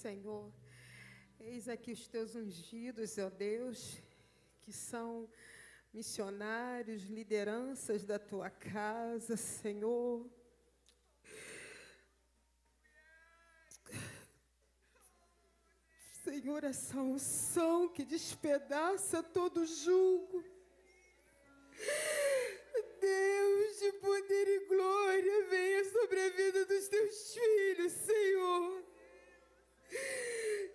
Senhor, eis aqui os teus ungidos, ó Deus, que são missionários, lideranças da tua casa, Senhor. Senhor, essa unção que despedaça todo jugo. Deus de poder e glória, venha sobre a vida dos teus filhos, Senhor.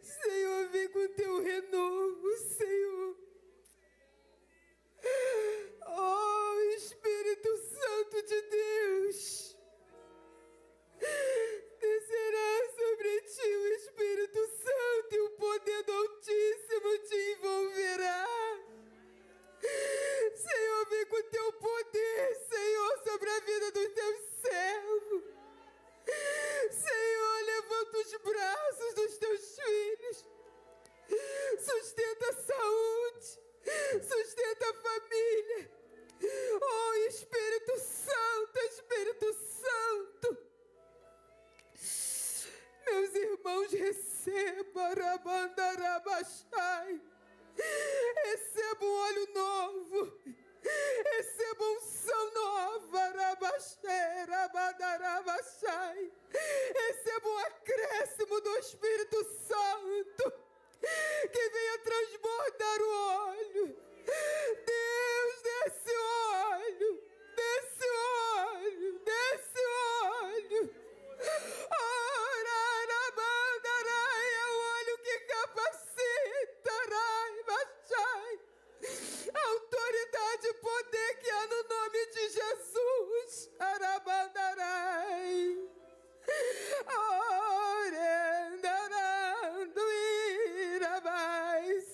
Senhor, vem com teu renovo, Senhor. Oh, Espírito Santo de Deus, descerá sobre ti o Espírito Santo e o poder do Altíssimo te envolverá. Senhor, vem com teu poder, Senhor, sobre a vida dos teus servos. Senhor, levanta os braços dos teus filhos, sustenta a saúde, sustenta a família. Oh, Espírito Santo, Espírito Santo. Meus irmãos, receba, Rabandarabashai. Receba um óleo novo, receba unção nova, Rabaxé, Rabadarabashai. Receba um acréscimo do Espírito Santo, que venha transbordar o óleo. Deus, desce óleo, desce óleo, desce óleo. É o óleo que capacita, autoridade e poder que há no nome de Jesus. Arabandarai.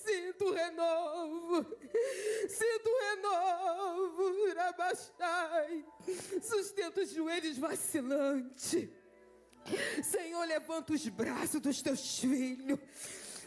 Sinto renovo, sinto renovo, Rabashai. Sustenta os joelhos vacilantes. Senhor, levanta os braços dos teus filhos.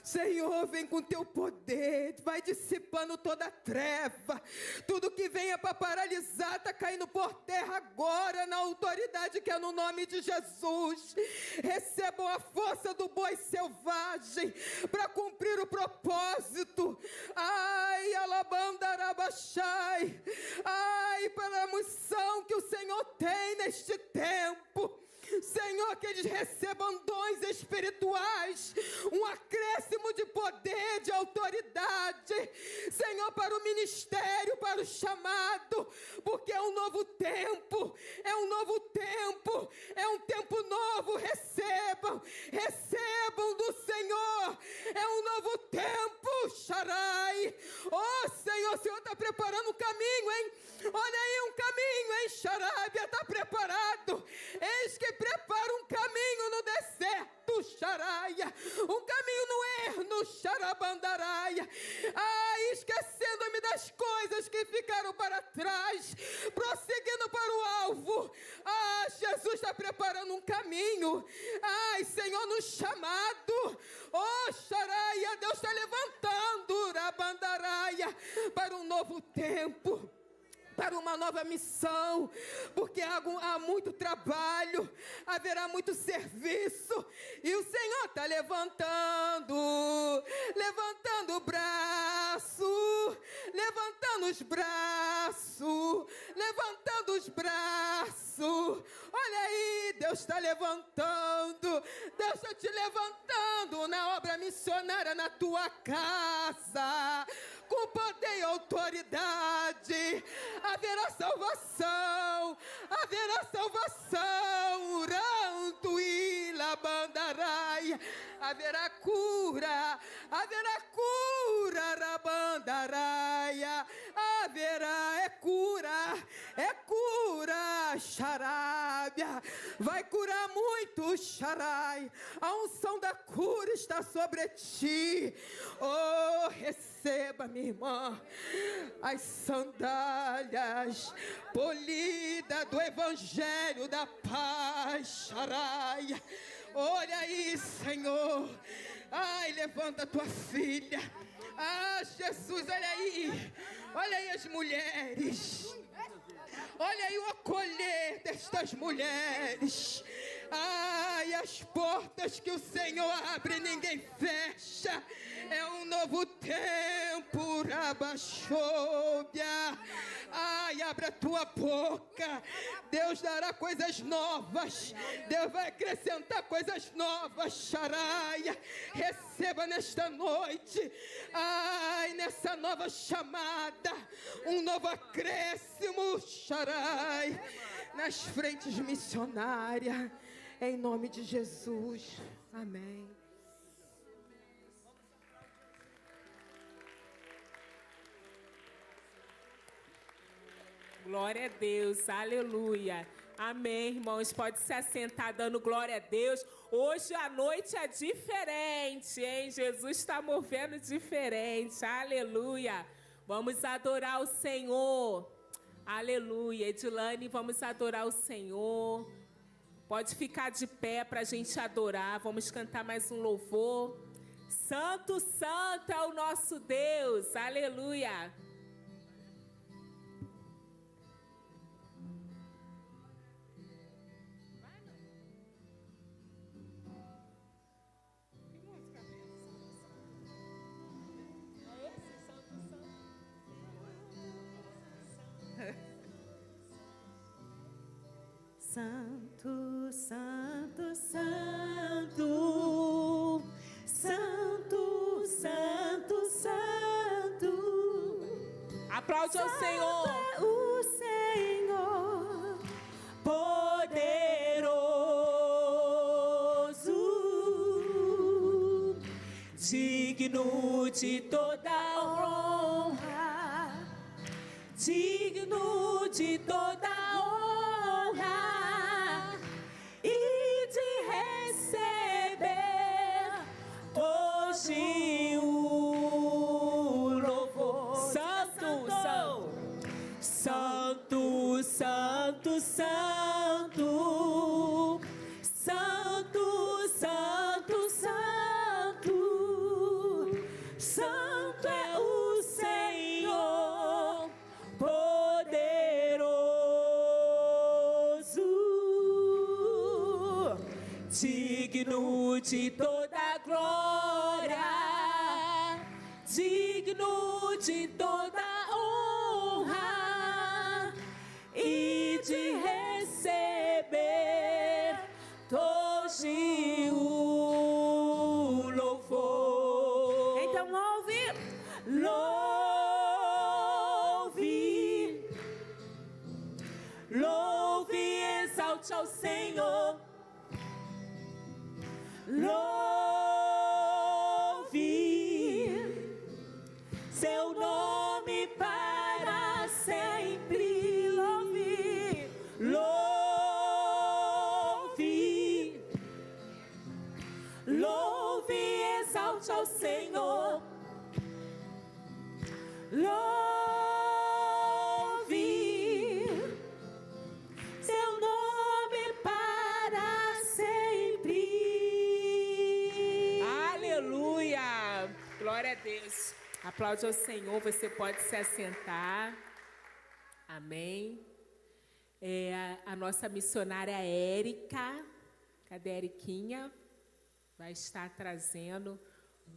Senhor, vem com teu poder, vai dissipando toda a treva. Tudo que venha para paralisar está caindo por terra agora, na autoridade que é no nome de Jesus. Recebam a força do boi selvagem para cumprir o propósito. Ai, Alabandarabashai. Ai, para a missão que o Senhor tem neste tempo. Senhor, que eles recebam dons espirituais, um acréscimo de poder, de autoridade, Senhor, para o ministério, para o chamado, porque é um novo tempo, é um novo tempo, é um tempo novo. Recebam, recebam do Senhor, é um novo tempo, Sharai. Oh Senhor, o Senhor está preparando um caminho, hein? Olha aí um caminho, hein, Xarábia, está preparado. Eis que prepara um caminho no deserto, Xaraia, um caminho no ermo, Xarabandaraia. Esquecendo-me das coisas que ficaram para trás, prosseguindo para o alvo. Jesus está preparando um caminho. Senhor, no chamado, oh, Xaraia, Deus está levantando, Rabandaraia, para um novo tempo, para uma nova missão, porque há muito trabalho, haverá muito serviço, e o Senhor está levantando o braço, levantando os braços, levantando os braços. Olha aí, Deus está levantando, Deus está te levantando na obra missionária na tua casa, com poder e autoridade. Haverá salvação, haverá salvação, Uranto e Labandarai. Haverá cura, Rabandaraia. Haverá, é cura, Xarábia. Vai curar muito, Xarai. A unção da cura está sobre ti. Oh, receba, minha irmã, as sandálias polidas do Evangelho da paz, Xaraia. Olha aí, Senhor. Levanta a tua filha. Jesus, olha aí as mulheres. Olha aí o acolher destas mulheres. Ai, as portas que o Senhor abre, ninguém fecha. É um novo tempo, Rabaxóbia. Ai, abre a tua boca. Deus dará coisas novas. Deus vai acrescentar coisas novas, Xaraia. Receba nesta noite. Ai, nessa nova chamada, um novo acréscimo, Xarai, nas frentes missionárias. Em nome de Jesus. Amém. Glória a Deus, aleluia. Amém, irmãos. Pode se assentar dando glória a Deus. Hoje a noite é diferente, hein? Jesus está movendo diferente, aleluia. Vamos adorar o Senhor, aleluia. Edilane, vamos adorar o Senhor. Pode ficar de pé para a gente adorar. Vamos cantar mais um louvor. Santo, santo é o nosso Deus, aleluia. Santo, santo, santo, santo, santo, santo. Aplaude ao Senhor. É o Senhor poderoso, digno de toda honra, digno de toda honra. Hoje o louvor. Santo, santo, santo, santo, santo, santo, santo, santo é o Senhor poderoso, digno de toda glória, digno de toda honra e de receber hoje o louvor. Então louve, louve, louve, exalte ao Senhor. Louve seu nome para sempre. Louve, louve, louve, exalte ao Senhor. Louve seu nome para sempre. Glória a Deus. Aplaude ao Senhor. Você pode se assentar. Amém. A nossa missionária Érica, cadê a Eriquinha? Vai estar trazendo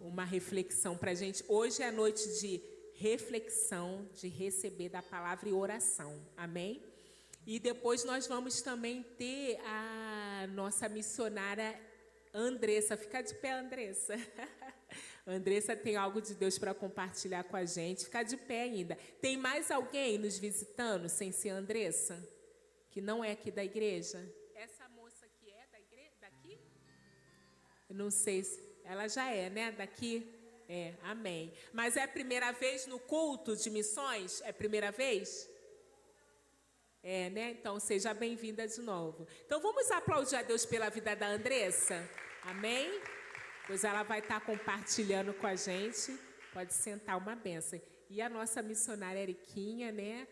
uma reflexão para a gente. Hoje é noite de reflexão, de receber da palavra e oração. Amém? E depois nós vamos também ter a nossa missionária Andressa. Fica de pé, Andressa. Andressa tem algo de Deus para compartilhar com a gente. Fica de pé ainda. Tem mais alguém nos visitando sem ser Andressa? Que não é aqui da igreja? Essa moça que é da igreja, daqui? Eu não sei se ela já é, né? Daqui? É, amém. Mas é a primeira vez no culto de missões? É a primeira vez? É, né? Então seja bem-vinda de novo. Então vamos aplaudir a Deus pela vida da Andressa. Amém? Pois ela vai estar compartilhando com a gente. Pode sentar, uma bênção. E a nossa missionária Eriquinha, né?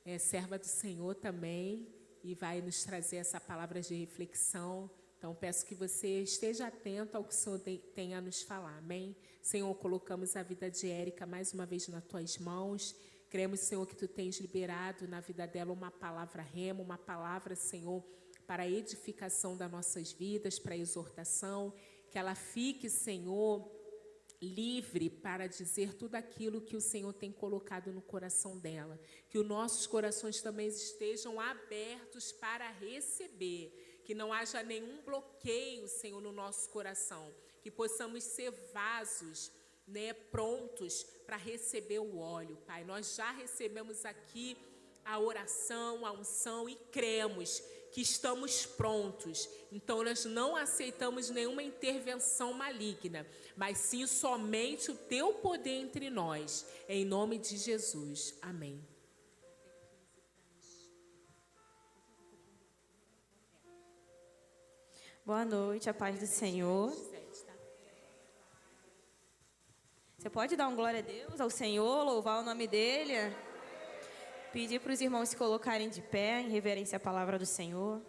É serva do Senhor também. E vai nos trazer essa palavra de reflexão. Então, peço que você esteja atento ao que o Senhor tem a nos falar. Amém? Senhor, colocamos a vida de Érica mais uma vez nas tuas mãos. Cremos, Senhor, que tu tens liberado na vida dela uma palavra rema, uma palavra, Senhor, para a edificação das nossas vidas, para a exortação, que ela fique, Senhor, livre para dizer tudo aquilo que o Senhor tem colocado no coração dela. Que os nossos corações também estejam abertos para receber, que não haja nenhum bloqueio, Senhor, no nosso coração, que possamos ser vasos, né, prontos para receber o óleo, Pai. Nós já recebemos aqui a oração, a unção e cremos que estamos prontos. Então nós não aceitamos nenhuma intervenção maligna, mas sim somente o teu poder entre nós, em nome de Jesus. Amém. Boa noite, a paz do Senhor. Você pode dar um glória a Deus, ao Senhor, louvar o nome dEle? Pedir para os irmãos se colocarem de pé, em reverência à palavra do Senhor.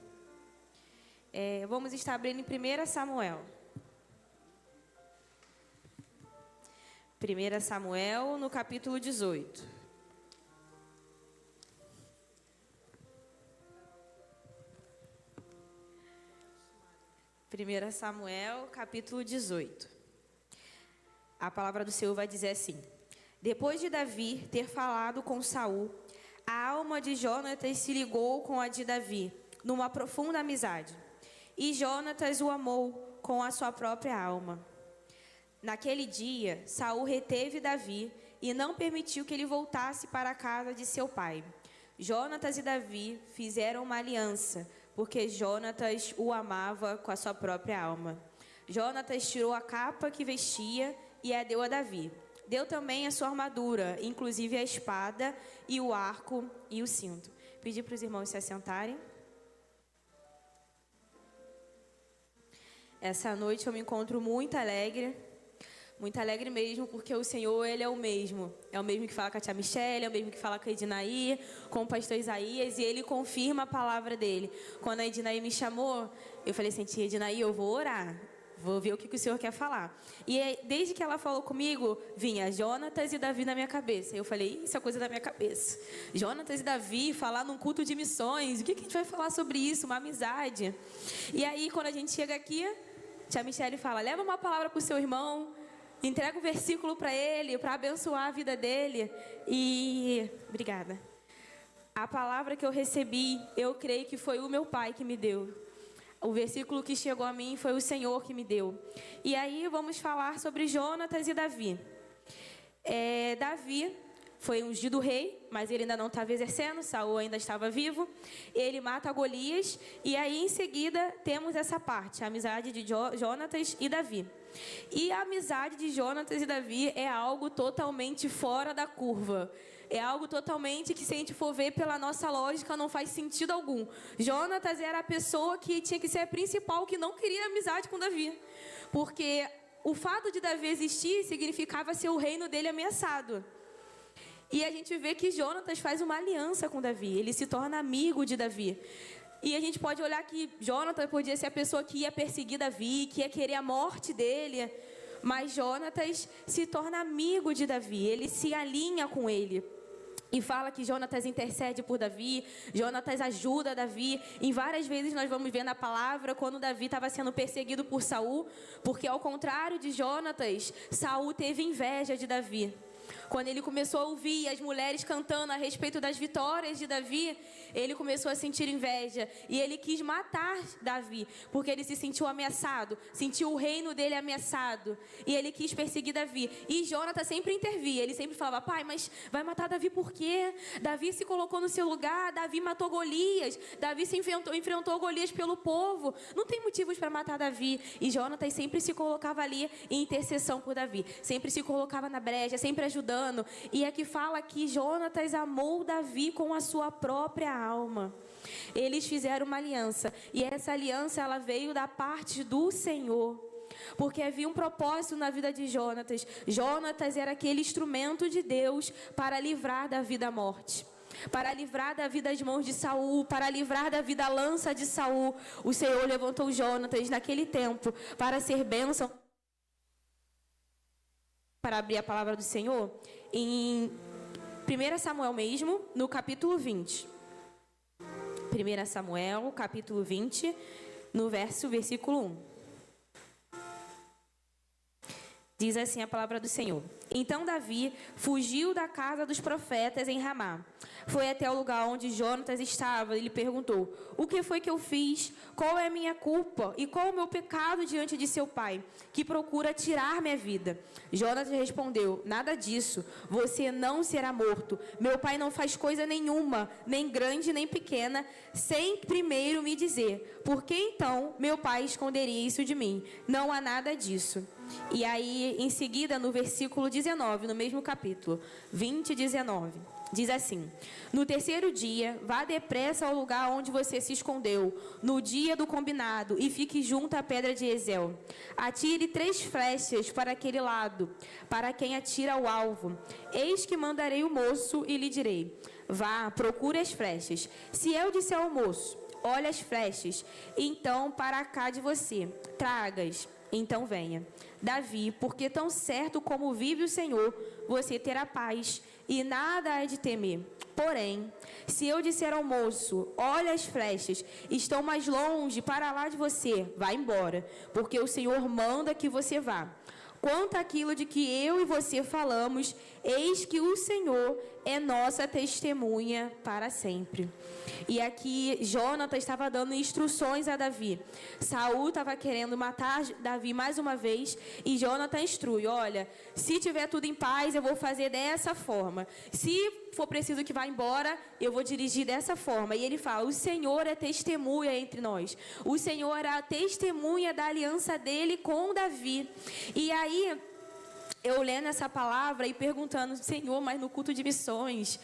Vamos estar abrindo em 1 Samuel. 1 Samuel, no capítulo 18. Primeira Samuel, capítulo 18. A palavra do Senhor vai dizer assim: depois de Davi ter falado com Saul, a alma de Jonatas se ligou com a de Davi, numa profunda amizade. E Jonatas o amou com a sua própria alma. Naquele dia, Saul reteve Davi e não permitiu que ele voltasse para a casa de seu pai. Jonatas e Davi fizeram uma aliança, porque Jonatas o amava com a sua própria alma. Jonatas tirou a capa que vestia e a deu a Davi. Deu também a sua armadura, inclusive a espada e o arco e o cinto. Pedi para os irmãos se assentarem. Essa noite eu me encontro muito alegre mesmo, porque o Senhor, Ele é o mesmo. É o mesmo que fala com a tia Michele, é o mesmo que fala com a Edinaí, com o pastor Isaías, e Ele confirma a palavra dEle. Quando a Edinaí me chamou, eu falei assim: tia Edinaí, eu vou orar. Vou ver o que o Senhor quer falar. E desde que ela falou comigo, vinha Jonatas e Davi na minha cabeça. Eu falei: isso é coisa da minha cabeça. Jonatas e Davi falar num culto de missões. O que a gente vai falar sobre isso? Uma amizade. E aí, quando a gente chega aqui, tia Michele fala: leva uma palavra para o seu irmão, entrega um versículo para ele, para abençoar a vida dele. E obrigada. A palavra que eu recebi, eu creio que foi o meu pai que me deu. O versículo que chegou a mim foi o Senhor que me deu. E aí vamos falar sobre Jonatas e Davi. Davi foi ungido rei, mas ele ainda não estava exercendo, Saul ainda estava vivo. Ele mata Golias e aí em seguida temos essa parte, a amizade de Jonatas e Davi. E a amizade de Jonatas e Davi é algo totalmente fora da curva. É algo totalmente que, se a gente for ver pela nossa lógica, não faz sentido algum. Jonatas era a pessoa que tinha que ser a principal, que não queria amizade com Davi. Porque o fato de Davi existir significava ser o reino dele ameaçado. E a gente vê que Jonatas faz uma aliança com Davi. Ele se torna amigo de Davi. E a gente pode olhar que Jonatas podia ser a pessoa que ia perseguir Davi, que ia querer a morte dele. Mas Jonatas se torna amigo de Davi. Ele se alinha com ele. E fala que Jonatas intercede por Davi, Jonatas ajuda Davi. Em várias vezes nós vamos ver na palavra quando Davi estava sendo perseguido por Saul, porque ao contrário de Jonatas, Saul teve inveja de Davi. Quando ele começou a ouvir as mulheres cantando a respeito das vitórias de Davi, ele começou a sentir inveja. E ele quis matar Davi, porque ele se sentiu ameaçado, sentiu o reino dele ameaçado. E ele quis perseguir Davi. E Jonatas sempre intervia, ele sempre falava: pai, mas vai matar Davi por quê? Davi se colocou no seu lugar, Davi matou Golias, Davi se enfrentou Golias pelo povo. Não tem motivos para matar Davi. E Jonatas sempre se colocava ali em intercessão por Davi. Sempre se colocava na brecha, sempre ajudando. E aqui fala que Jonatas amou Davi com a sua própria alma. Eles fizeram uma aliança. E essa aliança, ela veio da parte do Senhor. Porque havia um propósito na vida de Jonatas. Jonatas era aquele instrumento de Deus para livrar Davi da morte. Para livrar Davi das mãos de Saul, para livrar Davi da lança de Saul. O Senhor levantou Jonatas naquele tempo para ser bênção. Para abrir a palavra do Senhor, em 1 Samuel mesmo, no capítulo 20. 1 Samuel, capítulo 20, no versículo 1. Diz assim a palavra do Senhor. Então Davi fugiu da casa dos profetas em Ramá. Foi até o lugar onde Jonatas estava e lhe perguntou: o que foi que eu fiz? Qual é a minha culpa? E qual o meu pecado diante de seu pai, que procura tirar minha vida? Jonatas respondeu: nada disso. Você não será morto. Meu pai não faz coisa nenhuma, nem grande nem pequena, sem primeiro me dizer. Por que então meu pai esconderia isso de mim? Não há nada disso. E aí, em seguida, no versículo 19, no mesmo capítulo, 20, 19, diz assim: no terceiro dia, vá depressa ao lugar onde você se escondeu, no dia do combinado, e fique junto à pedra de Ezel. Atire 3 flechas para aquele lado, para quem atira o alvo. Eis que mandarei o moço e lhe direi: vá, procure as flechas. Se eu disser ao moço: olha as flechas, então para cá de você, traga-as. Então venha. Davi, porque tão certo como vive o Senhor, você terá paz e nada há de temer. Porém, se eu disser ao moço: olha as flechas, estão mais longe para lá de você, vá embora, porque o Senhor manda que você vá. Quanto àquilo de que eu e você falamos, eis que o Senhor é nossa testemunha para sempre. E aqui Jonatas estava dando instruções a Davi. Saul estava querendo matar Davi mais uma vez, e Jonatas instrui: olha, se tiver tudo em paz, eu vou fazer dessa forma. Se for preciso que vá embora, eu vou dirigir dessa forma. E ele fala: o Senhor é testemunha entre nós. O Senhor é a testemunha da aliança dele com Davi. E aí, eu lendo essa palavra e perguntando: Senhor, mas no culto de missões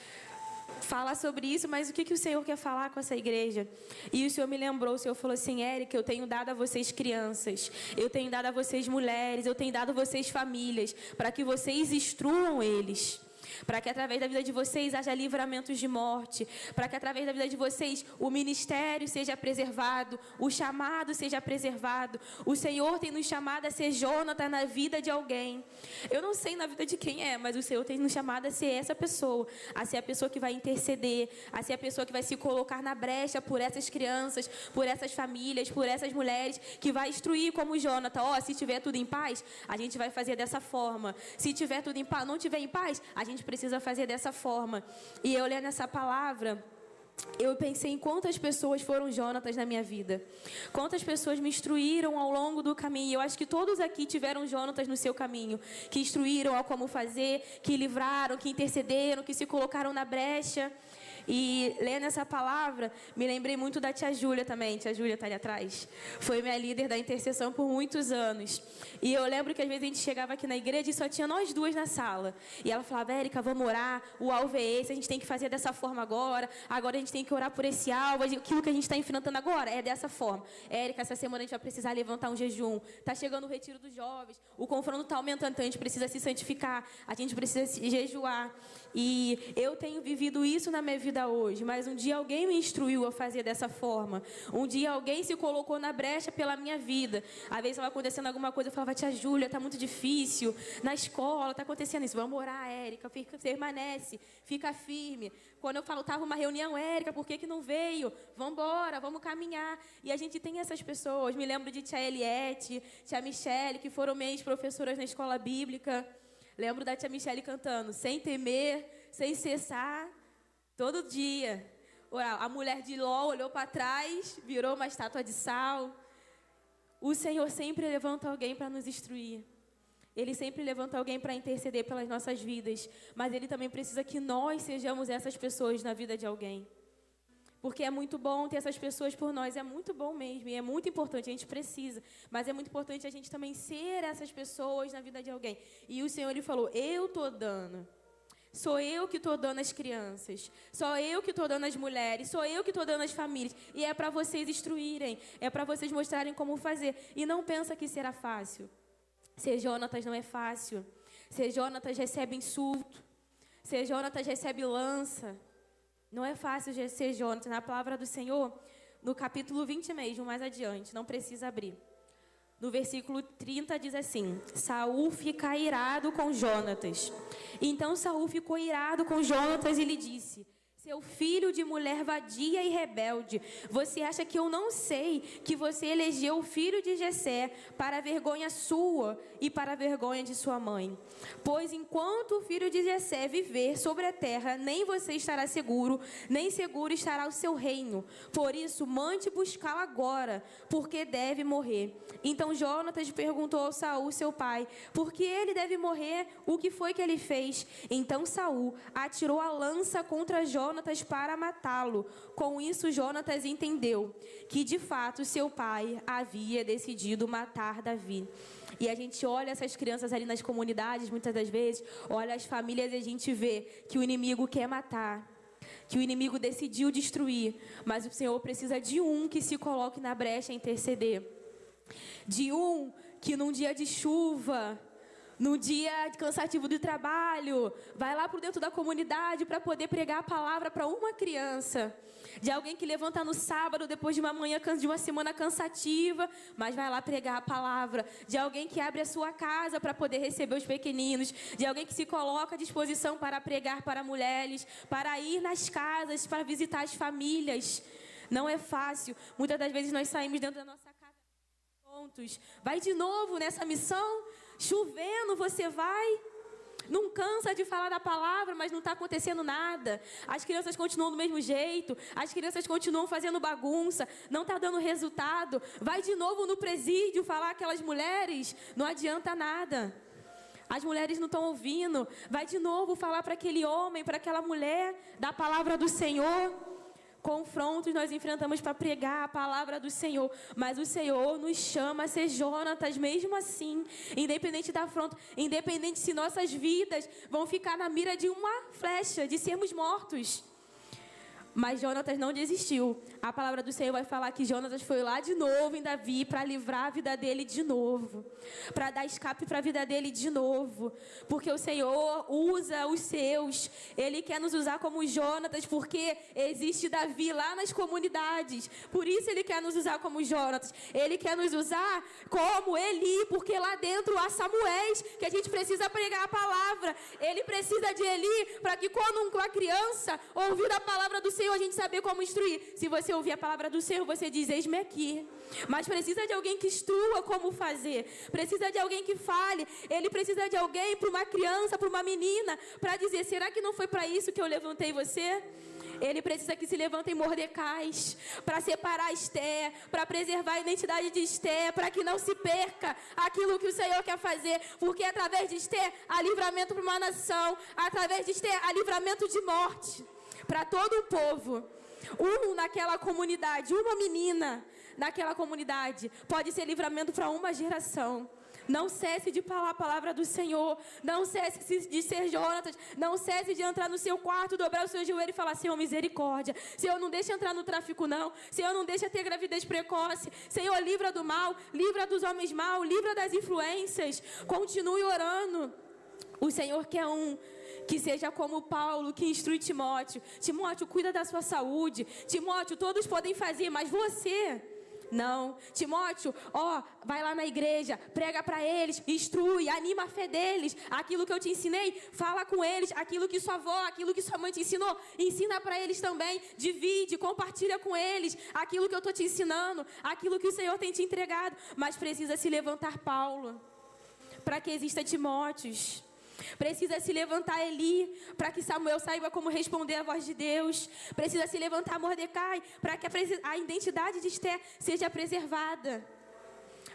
fala sobre isso, mas o que o Senhor quer falar com essa igreja? E o Senhor me lembrou, o Senhor falou assim: Érica, eu tenho dado a vocês crianças, eu tenho dado a vocês mulheres, eu tenho dado a vocês famílias, para que vocês instruam eles. Para que através da vida de vocês haja livramentos de morte, para que através da vida de vocês o ministério seja preservado, o chamado seja preservado. O Senhor tem nos chamado a ser Jonatas na vida de alguém. Eu não sei na vida de quem é, mas o Senhor tem nos chamado a ser essa pessoa, a ser a pessoa que vai interceder, a ser a pessoa que vai se colocar na brecha por essas crianças, por essas famílias, por essas mulheres, que vai instruir como Jonatas: ó, se tiver tudo em paz, a gente vai fazer dessa forma. Se tiver tudo em paz, não tiver em paz, a gente precisa fazer dessa forma. E eu lendo essa palavra, eu pensei em quantas pessoas foram Jonatas na minha vida. Quantas pessoas me instruíram ao longo do caminho. Eu acho que todos aqui tiveram Jonatas no seu caminho, que instruíram a como fazer, que livraram, que intercederam, que se colocaram na brecha. E lendo essa palavra, me lembrei muito da tia Júlia também. Tia Júlia está ali atrás. Foi minha líder da intercessão por muitos anos. E eu lembro que às vezes a gente chegava aqui na igreja e só tinha nós duas na sala. E ela falava: Érica, vamos orar, o alvo é esse, a gente tem que fazer dessa forma agora. Agora a gente tem que orar por esse alvo. Aquilo que a gente está enfrentando agora é dessa forma. Érica, essa semana a gente vai precisar levantar um jejum. Está chegando o retiro dos jovens. O confronto está aumentando, então a gente precisa se santificar. A gente precisa se jejuar. E eu tenho vivido isso na minha vida hoje, mas um dia alguém me instruiu a fazer dessa forma. Um dia alguém se colocou na brecha pela minha vida. Às vezes estava acontecendo alguma coisa, eu falava: tia Júlia, está muito difícil, na escola está acontecendo isso, vamos orar, Érica, permanece, fica firme. Quando eu falo, estava uma reunião: Érica, por que não veio? Vamos embora, vamos caminhar. E a gente tem essas pessoas. Me lembro de tia Eliette, tia Michele, que foram minhas professoras na escola bíblica. Lembro da tia Michele cantando: sem temer, sem cessar, todo dia. A mulher de Ló olhou para trás, virou uma estátua de sal. O Senhor sempre levanta alguém para nos instruir. Ele sempre levanta alguém para interceder pelas nossas vidas. Mas Ele também precisa que nós sejamos essas pessoas na vida de alguém. Porque é muito bom ter essas pessoas por nós, é muito bom mesmo, e é muito importante, a gente precisa. Mas é muito importante a gente também ser essas pessoas na vida de alguém. E o Senhor, Ele falou: eu estou dando. Sou eu que estou dando as crianças. Sou eu que estou dando as mulheres. Sou eu que estou dando as famílias. E é para vocês instruírem. É para vocês mostrarem como fazer. E não pensa que será fácil. Ser Jonatas não é fácil. Ser Jonatas recebe insulto. Ser Jonatas recebe lança. Não é fácil ser Jonatas. Na palavra do Senhor, no capítulo 20 mesmo, mais adiante, não precisa abrir. No versículo 30 diz assim: Saul fica irado com Jonatas. Então Saul ficou irado com Jonatas e lhe disse: seu filho de mulher vadia e rebelde. Você acha que eu não sei que você elegeu o filho de Jessé para a vergonha sua e para a vergonha de sua mãe? Pois enquanto o filho de Jessé viver sobre a terra, nem você estará seguro, nem seguro estará o seu reino. Por isso, mande buscá-lo agora, porque deve morrer. Então Jonatas perguntou a Saul, seu pai, por que ele deve morrer? O que foi que ele fez? Então Saul atirou a lança contra Jonatas para matá-lo. Com isso, Jonatas entendeu que, de fato, seu pai havia decidido matar Davi. E a gente olha essas crianças ali nas comunidades, muitas das vezes, olha as famílias e a gente vê que o inimigo quer matar, que o inimigo decidiu destruir, mas o Senhor precisa de um que se coloque na brecha a interceder. De um que num dia de chuva, no dia cansativo do trabalho, vai lá por dentro da comunidade para poder pregar a palavra para uma criança. De alguém que levanta no sábado depois de uma manhã, de uma semana cansativa, mas vai lá pregar a palavra. De alguém que abre a sua casa para poder receber os pequeninos. De alguém que se coloca à disposição para pregar para mulheres, para ir nas casas, para visitar as famílias. Não é fácil. Muitas das vezes nós saímos dentro da nossa casa prontos. Vai de novo nessa missão? Chovendo, você vai? Não cansa de falar da palavra, mas não está acontecendo nada. As crianças continuam do mesmo jeito. As crianças continuam fazendo bagunça. Não está dando resultado. Vai de novo no presídio falar aquelas mulheres. Não adianta nada. As mulheres não estão ouvindo. Vai de novo falar para aquele homem, para aquela mulher, da palavra do Senhor. Confrontos nós enfrentamos para pregar a palavra do Senhor, mas o Senhor nos chama a ser Jonatas mesmo assim, independente da afronta, independente se nossas vidas vão ficar na mira de uma flecha, de sermos mortos. Mas Jonatas não desistiu. A palavra do Senhor vai falar que Jonatas foi lá de novo em Davi para livrar a vida dele de novo, para dar escape para a vida dele de novo, porque o Senhor usa os seus. Ele quer nos usar como Jonatas, porque existe Davi lá nas comunidades. Por isso ele quer nos usar como Jonatas. Ele quer nos usar como Eli, porque lá dentro há Samuéis, que a gente precisa pregar a palavra. Ele precisa de Eli para que quando uma criança ouvir a palavra do Senhor, a gente saber como instruir. Se você ouvir a palavra do Senhor, você diz, eis-me aqui. Mas precisa de alguém que instrua como fazer. Precisa de alguém que fale. Ele precisa de alguém para uma criança, para uma menina, para dizer, será que não foi para isso que eu levantei você? Ele precisa que se levantem Mordecais para separar Esther, para preservar a identidade de Esther, para que não se perca aquilo que o Senhor quer fazer, porque através de Esther há livramento para uma nação, através de Esther há livramento de morte para todo o povo. Naquela comunidade, uma menina naquela comunidade pode ser livramento para uma geração. Não cesse de falar a palavra do Senhor. Não cesse de ser Jonatas. Não cesse de entrar no seu quarto, dobrar o seu joelho e falar, Senhor, misericórdia. Senhor, não deixa entrar no tráfico, não. Senhor, não deixa ter gravidez precoce. Senhor, livra do mal, livra dos homens mal, livra das influências. Continue orando. O Senhor quer que seja como Paulo, que instrui Timóteo. Timóteo, cuida da sua saúde. Timóteo, todos podem fazer, mas você... Não, Timóteo, vai lá na igreja, prega para eles, instrui, anima a fé deles. Aquilo que eu te ensinei, fala com eles. Aquilo que sua avó, aquilo que sua mãe te ensinou, ensina para eles também. Divide, compartilha com eles aquilo que eu estou te ensinando, aquilo que o Senhor tem te entregado. Mas precisa se levantar Paulo, para que exista Timóteos. Precisa se levantar Eli, para que Samuel saiba como responder à voz de Deus. Precisa se levantar Mordecai, para que a identidade de Esther seja preservada.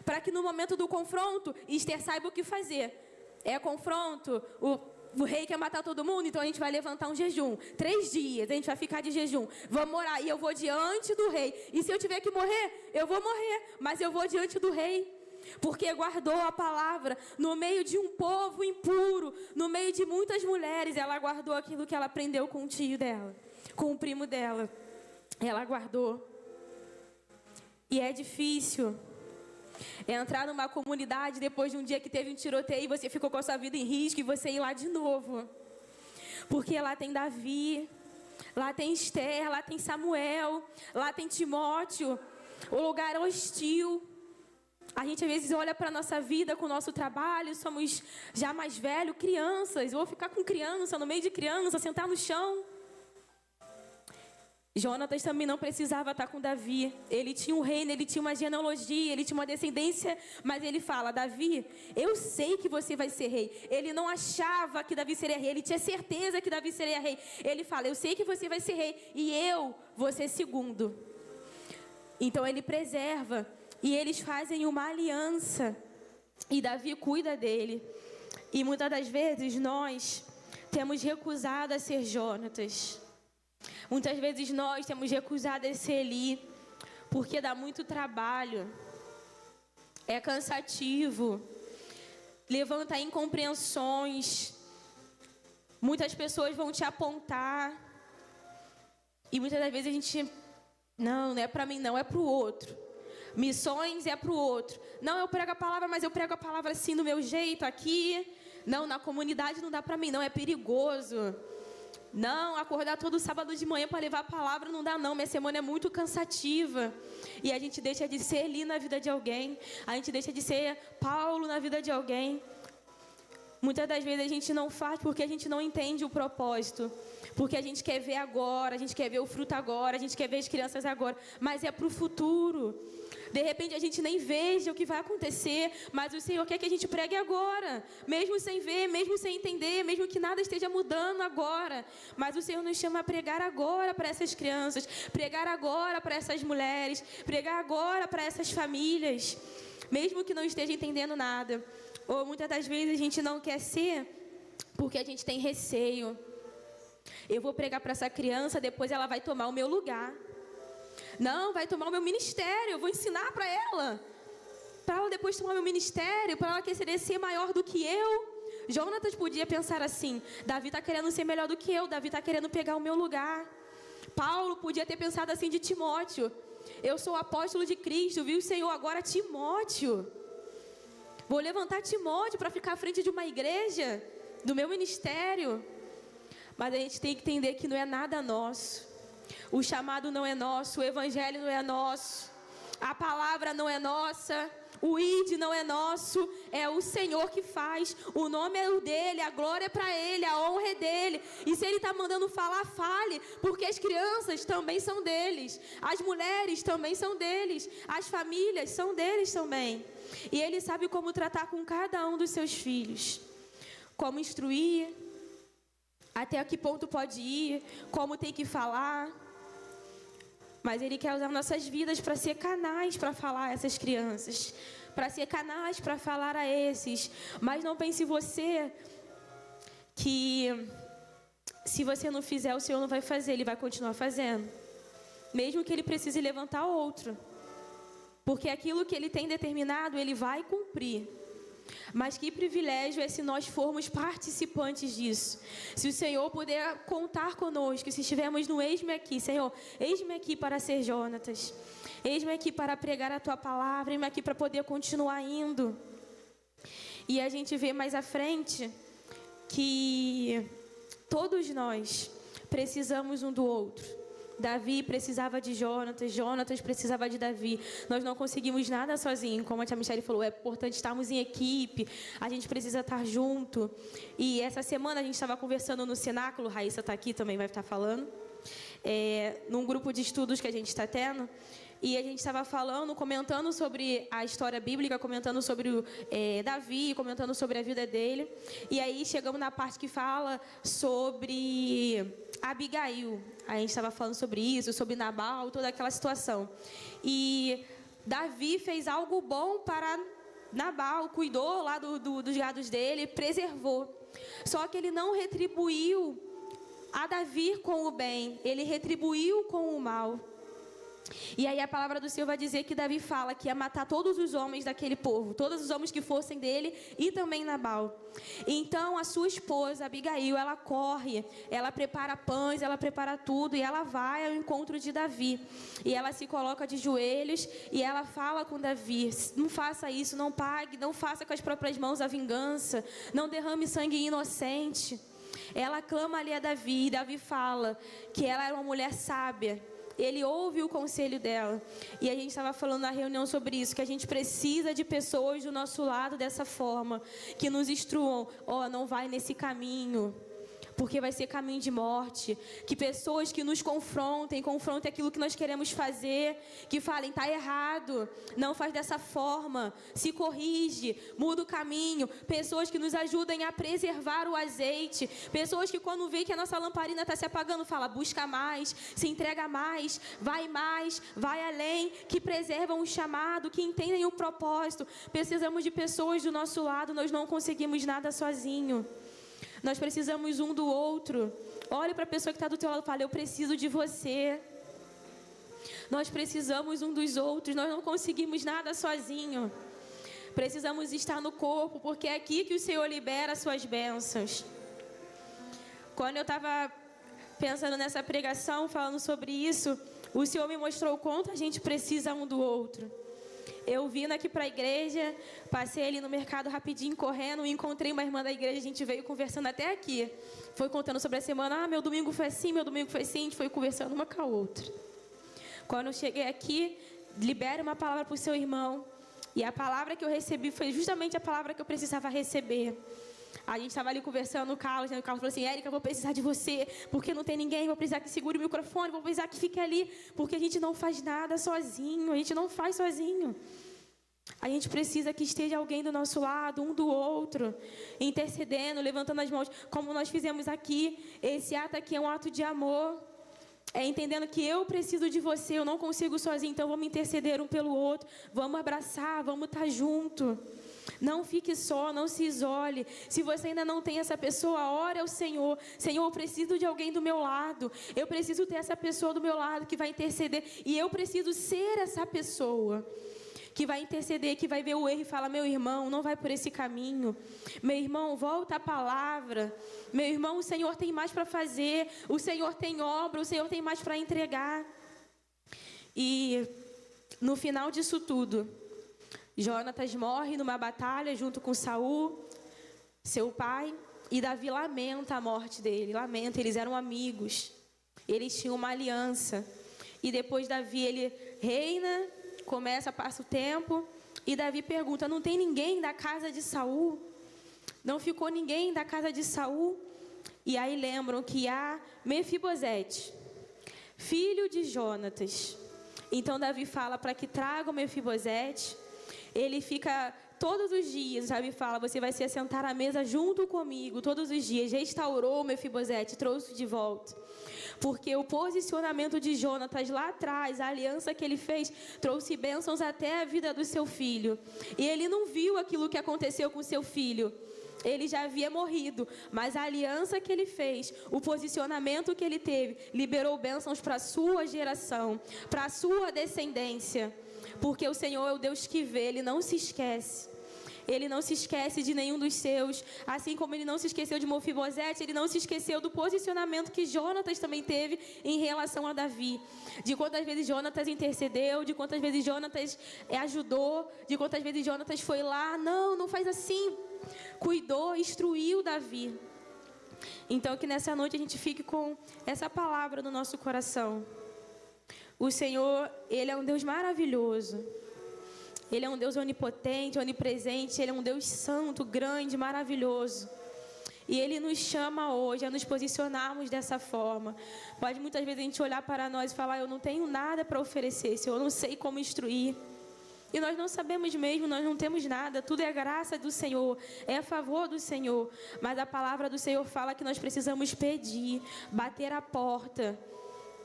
Para que no momento do confronto, Esther saiba o que fazer. É confronto, o rei quer matar todo mundo, então a gente vai levantar um jejum. 3 dias, a gente vai ficar de jejum. Vamos orar, e eu vou diante do rei. E se eu tiver que morrer, eu vou morrer, mas eu vou diante do rei. Porque guardou a palavra no meio de um povo impuro, no meio de muitas mulheres. Ela guardou aquilo que ela aprendeu com o tio dela, com o primo dela. Ela guardou. E é difícil entrar numa comunidade depois de um dia que teve um tiroteio e você ficou com a sua vida em risco e você ir lá de novo. Porque lá tem Davi, lá tem Esther, lá tem Samuel, lá tem Timóteo. O lugar é hostil. A gente às vezes olha para a nossa vida com o nosso trabalho, somos já mais velhos, crianças. Eu vou ficar com criança, no meio de criança, sentar no chão. Jonatas também não precisava estar com Davi. Ele tinha um reino, ele tinha uma genealogia, ele tinha uma descendência. Mas ele fala: Davi, eu sei que você vai ser rei. Ele não achava que Davi seria rei, ele tinha certeza que Davi seria rei. Ele fala: eu sei que você vai ser rei e eu vou ser segundo. Então ele preserva e eles fazem uma aliança. E Davi cuida dele. E muitas das vezes nós temos recusado a ser Jonatas. Muitas vezes nós temos recusado a ser Eli, porque dá muito trabalho, é cansativo, levanta incompreensões, muitas pessoas vão te apontar, e muitas das vezes a gente, não é para mim não, é para o outro. Missões é para o outro. Não, eu prego a palavra, mas eu prego a palavra assim do meu jeito, aqui. Não, na comunidade não dá para mim, não, é perigoso. Não, acordar todo sábado de manhã para levar a palavra não dá não, minha semana é muito cansativa. E a gente deixa de ser Eli na vida de alguém, a gente deixa de ser Paulo na vida de alguém. Muitas das vezes a gente não faz porque a gente não entende o propósito. Porque a gente quer ver agora, a gente quer ver o fruto agora, a gente quer ver as crianças agora. Mas é para o futuro. De repente a gente nem veja o que vai acontecer, mas o Senhor quer que a gente pregue agora. Mesmo sem ver, mesmo sem entender, mesmo que nada esteja mudando agora. Mas o Senhor nos chama a pregar agora para essas crianças, pregar agora para essas mulheres, pregar agora para essas famílias. Mesmo que não esteja entendendo nada. Ou muitas das vezes a gente não quer ser porque a gente tem receio. Eu vou pregar para essa criança, depois ela vai tomar o meu lugar. Não, vai tomar o meu ministério, eu vou ensinar para ela depois tomar meu ministério, para ela querer ser maior do que eu. Jonatas podia pensar assim: Davi está querendo ser melhor do que eu, Davi está querendo pegar o meu lugar. Paulo podia ter pensado assim de Timóteo: eu sou o apóstolo de Cristo, viu, Senhor, agora Timóteo. Vou levantar Timóteo para ficar à frente de uma igreja, do meu ministério. Mas a gente tem que entender que não é nada nosso. O chamado não é nosso, o evangelho não é nosso, a palavra não é nossa, o ID não é nosso, é o Senhor que faz. O nome é o dele, a glória é para ele, a honra é dele. E se ele está mandando falar, fale, porque as crianças também são deles, as mulheres também são deles, as famílias são deles também. E ele sabe como tratar com cada um dos seus filhos, como instruir, até que ponto pode ir, como tem que falar. Mas ele quer usar nossas vidas para ser canais para falar a essas crianças, para ser canais para falar a esses. Mas não pense você que se você não fizer, o Senhor não vai fazer, ele vai continuar fazendo. Mesmo que ele precise levantar outro. Porque aquilo que ele tem determinado, ele vai cumprir. Mas que privilégio é se nós formos participantes disso. Se o Senhor puder contar conosco, se estivermos no eis-me aqui, Senhor, eis-me aqui para ser Jonatas, eis-me aqui para pregar a tua palavra, eis-me aqui para poder continuar indo. E a gente vê mais à frente que todos nós precisamos um do outro. Davi precisava de Jonatas, Jonatas precisava de Davi. Nós não conseguimos nada sozinhos. Como a tia Michele falou, é importante estarmos em equipe. A gente precisa estar junto. E essa semana a gente estava conversando no cenáculo. Raíssa está aqui, também vai estar falando. Num grupo de estudos que a gente está tendo. E a gente estava falando, comentando sobre a história bíblica, comentando sobre Davi, comentando sobre a vida dele. E aí chegamos na parte que fala sobre Abigail. A gente estava falando sobre isso, sobre Nabal, toda aquela situação. E Davi fez algo bom para Nabal, cuidou lá dos gados dele, preservou. Só que ele não retribuiu a Davi com o bem, ele retribuiu com o mal. E aí a palavra do Senhor vai dizer que Davi fala que ia matar todos os homens daquele povo, todos os homens que fossem dele e também Nabal. Então a sua esposa, Abigail, ela corre, ela prepara pães, ela prepara tudo e ela vai ao encontro de Davi. E ela se coloca de joelhos e ela fala com Davi: não faça isso, não pague, não faça com as próprias mãos a vingança, não derrame sangue inocente. Ela clama ali a Davi e Davi fala que ela era uma mulher sábia. Ele ouve o conselho dela. E a gente estava falando na reunião sobre isso, que a gente precisa de pessoas do nosso lado dessa forma, que nos instruam: não vai nesse caminho, porque vai ser caminho de morte. Que pessoas que nos confrontem aquilo que nós queremos fazer, que falem, está errado, não faz dessa forma, se corrige, muda o caminho. Pessoas que nos ajudem a preservar o azeite, pessoas que quando vê que a nossa lamparina está se apagando, fala, busca mais, se entrega mais, vai além, que preservam o chamado, que entendem o propósito. Precisamos de pessoas do nosso lado, nós não conseguimos nada sozinho. Nós precisamos um do outro. Olhe para a pessoa que está do teu lado e fala, eu preciso de você. Nós precisamos um dos outros, nós não conseguimos nada sozinho. Precisamos estar no corpo, porque é aqui que o Senhor libera as suas bênçãos. Quando eu estava pensando nessa pregação, falando sobre isso, o Senhor me mostrou o quanto a gente precisa um do outro. Eu vindo aqui para a igreja, passei ali no mercado rapidinho, correndo, encontrei uma irmã da igreja, a gente veio conversando até aqui. Foi contando sobre a semana, meu domingo foi assim, a gente foi conversando uma com a outra. Quando eu cheguei aqui, libere uma palavra para o seu irmão. E a palavra que eu recebi foi justamente a palavra que eu precisava receber. A gente estava ali conversando no carro, e o Carlos falou assim, Érica, eu vou precisar de você, porque não tem ninguém, vou precisar que segure o microfone, vou precisar que fique ali, porque a gente não faz nada sozinho, a gente não faz sozinho. A gente precisa que esteja alguém do nosso lado, um do outro, intercedendo, levantando as mãos, como nós fizemos aqui. Esse ato aqui é um ato de amor, é entendendo que eu preciso de você, eu não consigo sozinho, então vamos interceder um pelo outro, vamos abraçar, vamos estar junto. Não fique só, não se isole. Se você ainda não tem essa pessoa, ore ao Senhor. Senhor, eu preciso de alguém do meu lado. Eu preciso ter essa pessoa do meu lado que vai interceder. E eu preciso ser essa pessoa que vai interceder, que vai ver o erro e fala, meu irmão, não vai por esse caminho. Meu irmão, volta à palavra. Meu irmão, o Senhor tem mais para fazer. O Senhor tem obra, o Senhor tem mais para entregar. E no final disso tudo, Jonatas morre numa batalha junto com Saul, seu pai, e Davi lamenta a morte dele, lamenta, eles eram amigos, eles tinham uma aliança. E depois Davi, ele reina, passa o tempo, e Davi pergunta, não tem ninguém da casa de Saul? Não ficou ninguém da casa de Saul? E aí lembram que há Mefibosete, filho de Jonatas. Então Davi fala para que tragam Mefibosete. Ele fica todos os dias, sabe? Fala, você vai se assentar à mesa junto comigo todos os dias. Restaurou Mefibosete, trouxe de volta. Porque o posicionamento de Jonatas lá atrás, a aliança que ele fez, trouxe bênçãos até a vida do seu filho. E ele não viu aquilo que aconteceu com seu filho. Ele já havia morrido, mas a aliança que ele fez, o posicionamento que ele teve, liberou bênçãos para a sua geração, para a sua descendência. Porque o Senhor é o Deus que vê, Ele não se esquece. Ele não se esquece de nenhum dos seus. Assim como Ele não se esqueceu de Mefibosete, Ele não se esqueceu do posicionamento que Jonatas também teve em relação a Davi. De quantas vezes Jonatas intercedeu, de quantas vezes Jonatas ajudou, de quantas vezes Jonatas foi lá, não faz assim. Cuidou, instruiu Davi. Então que nessa noite a gente fique com essa palavra no nosso coração. O Senhor, Ele é um Deus maravilhoso. Ele é um Deus onipotente, onipresente. Ele é um Deus santo, grande, maravilhoso. E Ele nos chama hoje a nos posicionarmos dessa forma. Pode muitas vezes a gente olhar para nós e falar, eu não tenho nada para oferecer, Senhor, eu não sei como instruir. E nós não sabemos mesmo, nós não temos nada. Tudo é graça do Senhor, é a favor do Senhor. Mas a palavra do Senhor fala que nós precisamos pedir, bater a porta.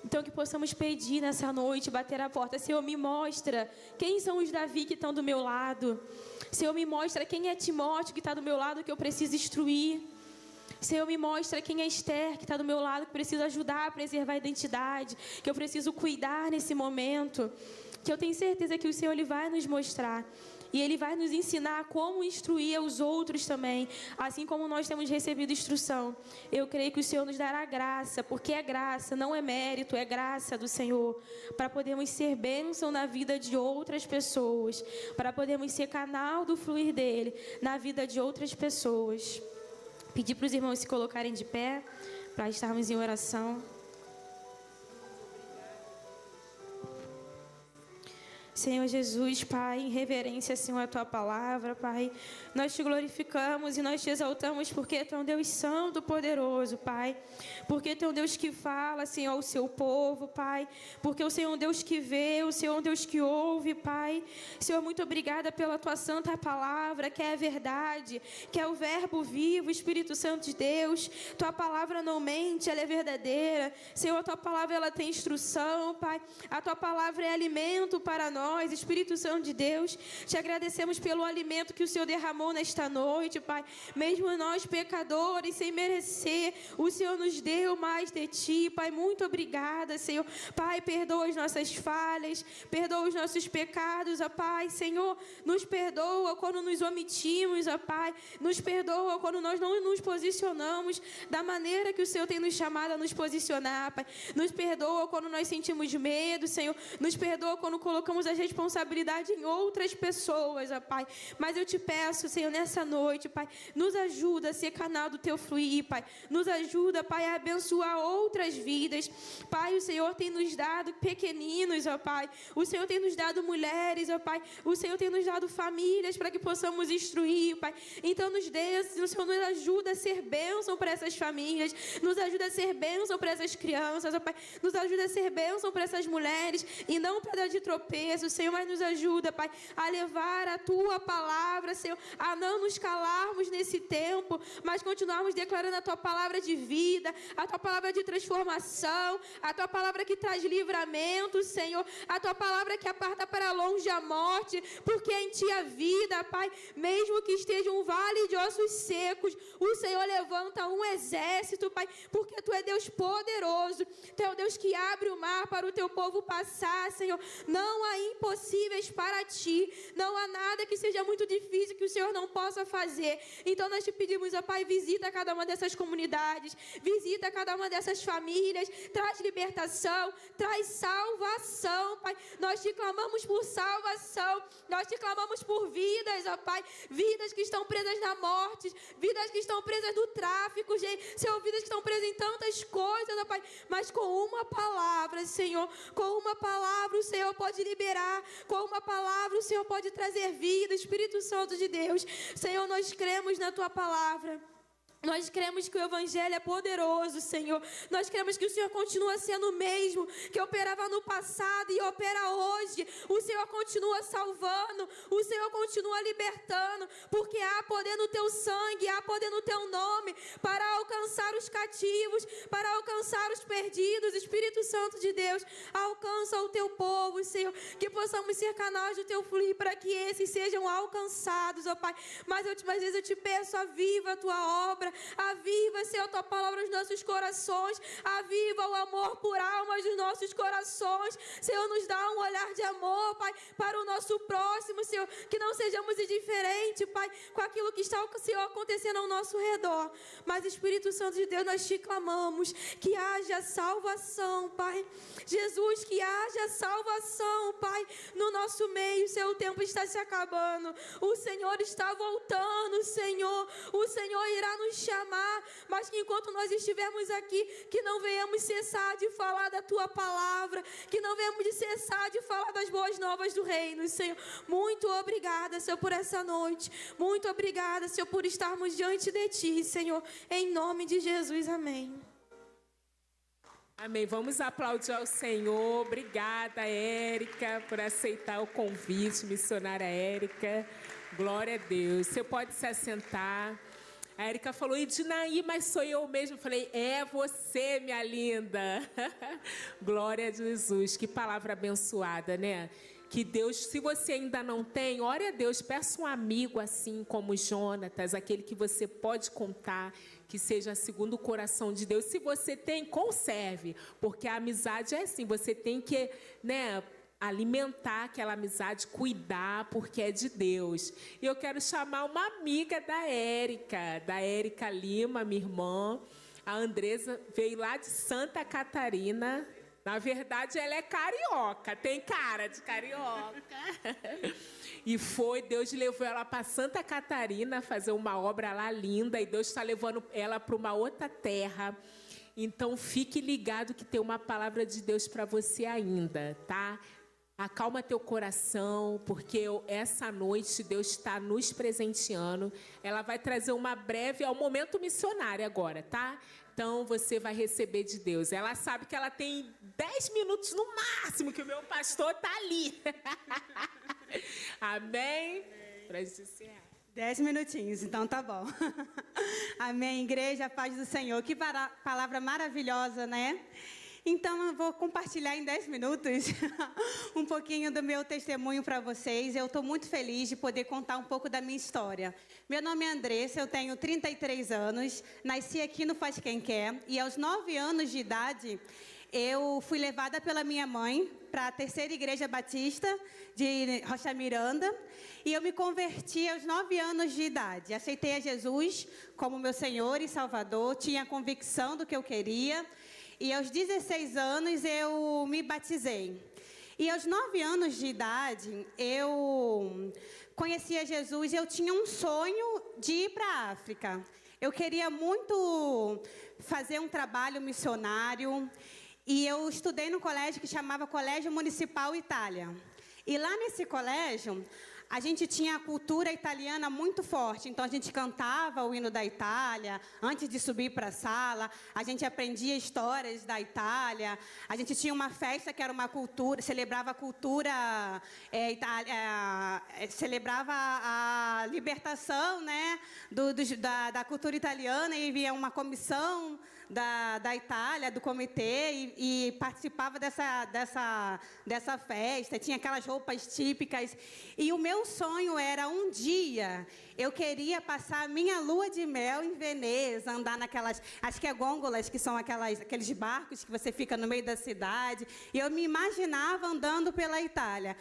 Então que possamos pedir nessa noite, bater a porta. Senhor, me mostra quem são os Davi que estão do meu lado. Senhor, me mostra quem é Timóteo que está do meu lado, que eu preciso instruir. Senhor, me mostra quem é Esther que está do meu lado, que preciso ajudar a preservar a identidade, que eu preciso cuidar nesse momento. Que eu tenho certeza que o Senhor, Ele vai nos mostrar. E Ele vai nos ensinar como instruir os outros também, assim como nós temos recebido instrução. Eu creio que o Senhor nos dará graça, porque é graça, não é mérito, é graça do Senhor, para podermos ser bênção na vida de outras pessoas, para podermos ser canal do fluir dEle na vida de outras pessoas. Pedir para os irmãos se colocarem de pé, para estarmos em oração. Senhor Jesus, Pai, em reverência, Senhor, a Tua palavra, Pai. Nós Te glorificamos e nós Te exaltamos porque Tu é um Deus santo, poderoso, Pai. Porque Tu é um Deus que fala, Senhor, ao Seu povo, Pai. Porque o Senhor é um Deus que vê, o Senhor é um Deus que ouve, Pai. Senhor, muito obrigada pela Tua santa palavra, que é a verdade, que é o verbo vivo, Espírito Santo de Deus. Tua palavra não mente, ela é verdadeira. Senhor, a Tua palavra, ela tem instrução, Pai. A Tua palavra é alimento para nós, Espírito Santo de Deus. Te agradecemos pelo alimento que o Senhor derramou nesta noite, Pai. Mesmo nós, pecadores, sem merecer, o Senhor nos deu mais de Ti, Pai. Muito obrigada, Senhor. Pai, perdoa as nossas falhas, perdoa os nossos pecados, ó Pai. Senhor, nos perdoa quando nos omitimos, ó Pai. Nos perdoa quando nós não nos posicionamos da maneira que o Senhor tem nos chamado a nos posicionar, Pai. Nos perdoa quando nós sentimos medo, Senhor. Nos perdoa quando colocamos a responsabilidade em outras pessoas, ó Pai. Mas eu te peço, Senhor, nessa noite, Pai, nos ajuda a ser canal do Teu fluir, Pai. Nos ajuda, Pai, a abençoar outras vidas. Pai, o Senhor tem nos dado pequeninos, ó Pai. O Senhor tem nos dado mulheres, ó Pai. O Senhor tem nos dado famílias para que possamos instruir, Pai. Então nos dê, o Senhor nos ajuda a ser bênção para essas famílias. Nos ajuda a ser bênção para essas crianças, ó Pai. Nos ajuda a ser bênção para essas mulheres e não para dar de tropeço, Senhor, mas nos ajuda, Pai, a levar a Tua palavra, Senhor, a não nos calarmos nesse tempo, mas continuarmos declarando a Tua palavra de vida, a Tua palavra de transformação, a Tua palavra que traz livramento, Senhor, a Tua palavra que aparta para longe a morte, porque em Ti a vida, Pai, mesmo que esteja um vale de ossos secos, o Senhor levanta um exército, Pai, porque Tu é Deus poderoso, Tu é o Deus que abre o mar para o Teu povo passar, Senhor. Não há impossíveis para Ti, não há nada que seja muito difícil que o Senhor não possa fazer. Então nós Te pedimos, ó Pai, visita cada uma dessas comunidades, visita cada uma dessas famílias, traz libertação, traz salvação, Pai. Nós Te clamamos por salvação, nós Te clamamos por vidas, ó Pai, vidas que estão presas na morte, vidas que estão presas no tráfico, gente, Senhor, vidas que estão presas em tantas coisas, ó Pai, mas com uma palavra, Senhor, com uma palavra o Senhor pode liberar, com uma palavra o Senhor pode trazer vida, Espírito Santo de Deus. Senhor, nós cremos na Tua palavra. Nós cremos que o Evangelho é poderoso, Senhor. Nós cremos que o Senhor continua sendo o mesmo que operava no passado e opera hoje. O Senhor continua salvando, o Senhor continua libertando, porque há poder no Teu sangue, há poder no Teu nome para alcançar os cativos, para alcançar os perdidos. Espírito Santo de Deus, alcança o Teu povo, Senhor, que possamos ser canais do Teu fluir para que esses sejam alcançados, ó Pai. Mas vezes eu te peço, aviva a Tua obra, aviva, Senhor, a Tua palavra nos nossos corações, aviva o amor por almas dos nossos corações, Senhor, nos dá um olhar de amor, Pai, para o nosso próximo, Senhor, que não sejamos indiferentes, Pai, com aquilo que está, Senhor, acontecendo ao nosso redor, mas Espírito Santo de Deus, nós Te clamamos, que haja salvação, Pai, Jesus, que haja salvação, Pai, no nosso meio, Senhor, o tempo está se acabando, o Senhor está voltando, Senhor, o Senhor irá nos chamar, mas que enquanto nós estivermos aqui, que não venhamos cessar de falar da Tua palavra, que não venhamos de cessar de falar das boas novas do reino, Senhor. Muito obrigada, Senhor, por essa noite. Muito obrigada, Senhor, por estarmos diante de Ti, Senhor. Em nome de Jesus, amém. Amém. Vamos aplaudir ao Senhor. Obrigada, Érica, por aceitar o convite, missionária Érica. Glória a Deus. Você pode se assentar. A Érica falou, Edinaí, mas sou eu mesmo. Eu falei, é você, minha linda. Glória a Jesus. Que palavra abençoada, né? Que Deus, se você ainda não tem, ore a Deus, peça um amigo assim como Jonatas, aquele que você pode contar, que seja segundo o coração de Deus. Se você tem, conserve, porque a amizade é assim, você tem que, né, alimentar aquela amizade, cuidar, porque é de Deus. E eu quero chamar uma amiga da Érica Lima, minha irmã. A Andresa veio lá de Santa Catarina. Na verdade, ela é carioca, tem cara de carioca. E Deus levou ela para Santa Catarina fazer uma obra lá linda, e Deus está levando ela para uma outra terra. Então, fique ligado que tem uma palavra de Deus para você ainda, tá? Acalma teu coração, porque essa noite Deus está nos presenteando. Ela vai trazer uma breve ao momento missionário agora, tá? Então você vai receber de Deus. Ela sabe que ela tem 10 minutos no máximo, que o meu pastor tá ali. Amém? Para encerrar. 10 minutinhos, então tá bom. Amém, igreja, paz do Senhor. Que palavra maravilhosa, né? Então, eu vou compartilhar em 10 minutos um pouquinho do meu testemunho para vocês. Eu estou muito feliz de poder contar um pouco da minha história. Meu nome é Andressa, eu tenho 33 anos, nasci aqui no Faz Quem Quer, e aos 9 anos de idade, eu fui levada pela minha mãe para a Terceira Igreja Batista de Rocha Miranda, e eu me converti aos 9 anos de idade. Aceitei a Jesus como meu Senhor e Salvador, tinha convicção do que eu queria, e aos 16 anos eu me batizei. E aos 9 anos de idade, eu conhecia Jesus e eu tinha um sonho de ir para a África. Eu queria muito fazer um trabalho missionário. E eu estudei num colégio que chamava Colégio Municipal Itália. E lá nesse colégio, a gente tinha a cultura italiana muito forte. Então, a gente cantava o hino da Itália antes de subir para a sala. A gente aprendia histórias da Itália. A gente tinha uma festa que era uma cultura, celebrava a cultura, celebrava a libertação, né, da cultura italiana, e havia uma comissão da Itália, do comitê, e participava dessa festa. Tinha aquelas roupas típicas. E o meu sonho era, um dia, eu queria passar a minha lua de mel em Veneza, andar naquelas, acho que é gôndolas, que são aqueles barcos que você fica no meio da cidade. E eu me imaginava andando pela Itália.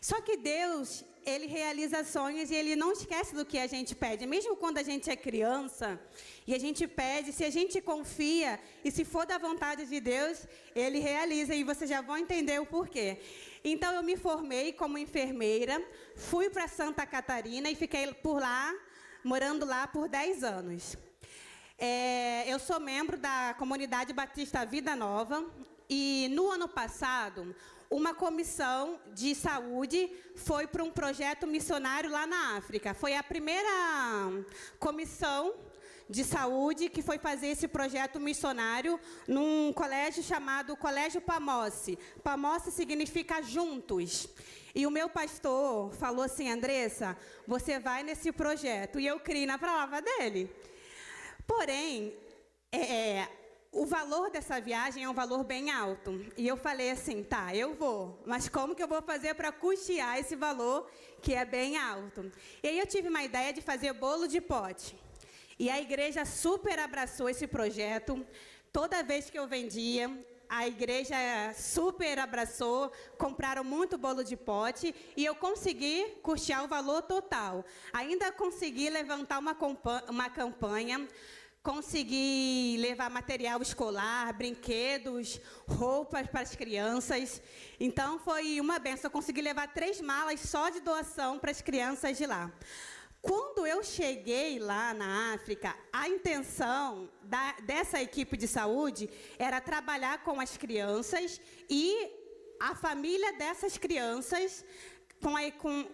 Só que Deus, Ele realiza sonhos e Ele não esquece do que a gente pede. Mesmo quando a gente é criança e a gente pede, se a gente confia e se for da vontade de Deus, Ele realiza, e vocês já vão entender o porquê. Então, eu me formei como enfermeira, fui para Santa Catarina e fiquei por lá, morando lá por 10 anos. Eu sou membro da Comunidade Batista Vida Nova, e no ano passado, uma comissão de saúde foi para um projeto missionário lá na África. Foi a primeira comissão de saúde que foi fazer esse projeto missionário num colégio chamado Colégio Pamosse. Pamosse significa juntos. E o meu pastor falou assim: Andressa, você vai nesse projeto. E eu criei na palavra dele. Porém, o valor dessa viagem é um valor bem alto. E eu falei assim, tá, eu vou. Mas como que eu vou fazer para custear esse valor que é bem alto? E aí eu tive uma ideia de fazer bolo de pote. E a igreja super abraçou esse projeto. Toda vez que eu vendia, a igreja super abraçou, compraram muito bolo de pote e eu consegui custear o valor total. Ainda consegui levantar uma campanha, consegui levar material escolar, brinquedos, roupas para as crianças. Então, foi uma benção. Eu consegui levar 3 malas só de doação para as crianças de lá. Quando eu cheguei lá na África, a intenção dessa equipe de saúde era trabalhar com as crianças e a família dessas crianças.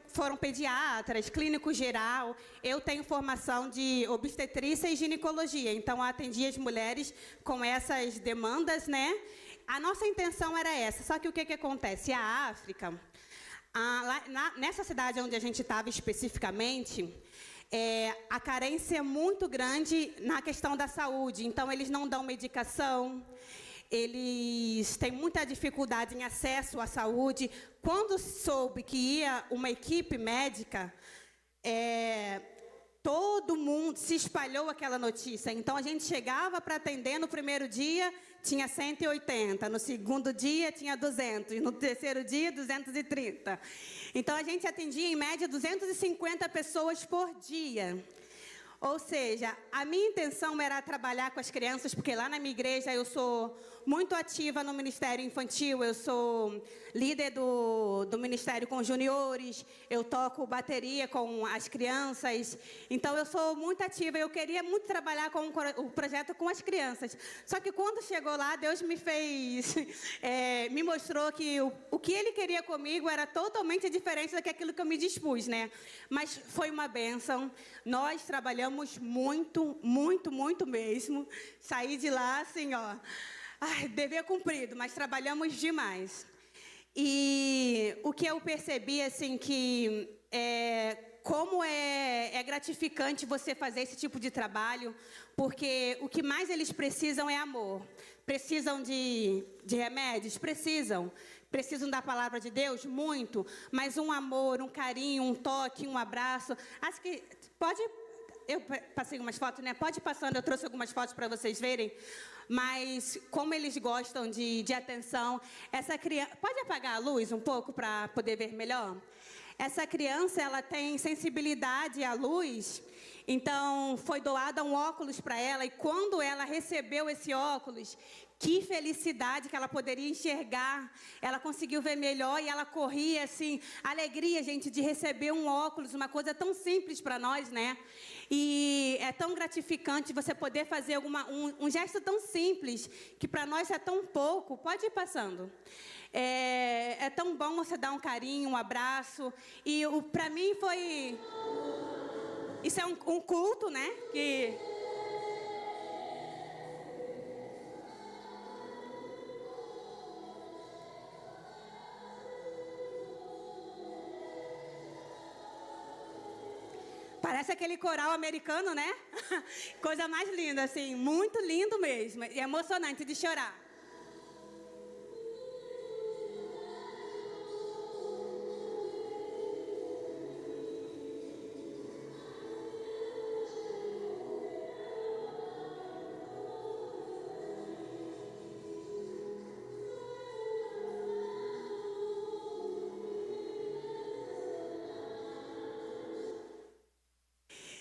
Foram pediatras, clínico geral. Eu tenho formação de obstetrícia e ginecologia, então eu atendi as mulheres com essas demandas, né? A nossa intenção era essa, só que o que acontece? A África, nessa cidade onde a gente estava especificamente, a carência é muito grande na questão da saúde, então eles não dão medicação, eles têm muita dificuldade em acesso à saúde. Quando soube que ia uma equipe médica, todo mundo se espalhou aquela notícia. Então, a gente chegava para atender no primeiro dia, tinha 180. No segundo dia, tinha 200. No terceiro dia, 230. Então, a gente atendia, em média, 250 pessoas por dia. Ou seja, a minha intenção era trabalhar com as crianças, porque lá na minha igreja eu sou muito ativa no Ministério Infantil, eu sou líder do Ministério com juniores, eu toco bateria com as crianças, então eu sou muito ativa, eu queria muito trabalhar com o projeto com as crianças. Só que quando chegou lá, Deus me fez, me mostrou que o que Ele queria comigo era totalmente diferente daquilo que eu me dispus, né? Mas foi uma bênção, nós trabalhamos muito, muito, muito mesmo. Saí de lá assim, ó, dever cumprido, mas trabalhamos demais. E o que eu percebi, assim, que como é gratificante você fazer esse tipo de trabalho, porque o que mais eles precisam é amor. Precisam de remédios? Precisam. Precisam da palavra de Deus? Muito. Mas um amor, um carinho, um toque, um abraço. Acho que pode... Eu passei umas fotos, né? Pode ir passando, eu trouxe algumas fotos para vocês verem. Mas como eles gostam de atenção. Essa criança... Pode apagar a luz um pouco para poder ver melhor? Essa criança, ela tem sensibilidade à luz. Então, foi doado um óculos para ela. E quando ela recebeu esse óculos... Que felicidade que ela poderia enxergar. Ela conseguiu ver melhor e ela corria, assim, alegria, gente, de receber um óculos, uma coisa tão simples para nós, né? E é tão gratificante você poder fazer um gesto tão simples, que para nós é tão pouco. Pode ir passando. É tão bom você dar um carinho, um abraço. E para mim foi... Isso é um culto, né? Que... Parece aquele coral americano, né? Coisa mais linda, assim, muito lindo mesmo. E emocionante de chorar.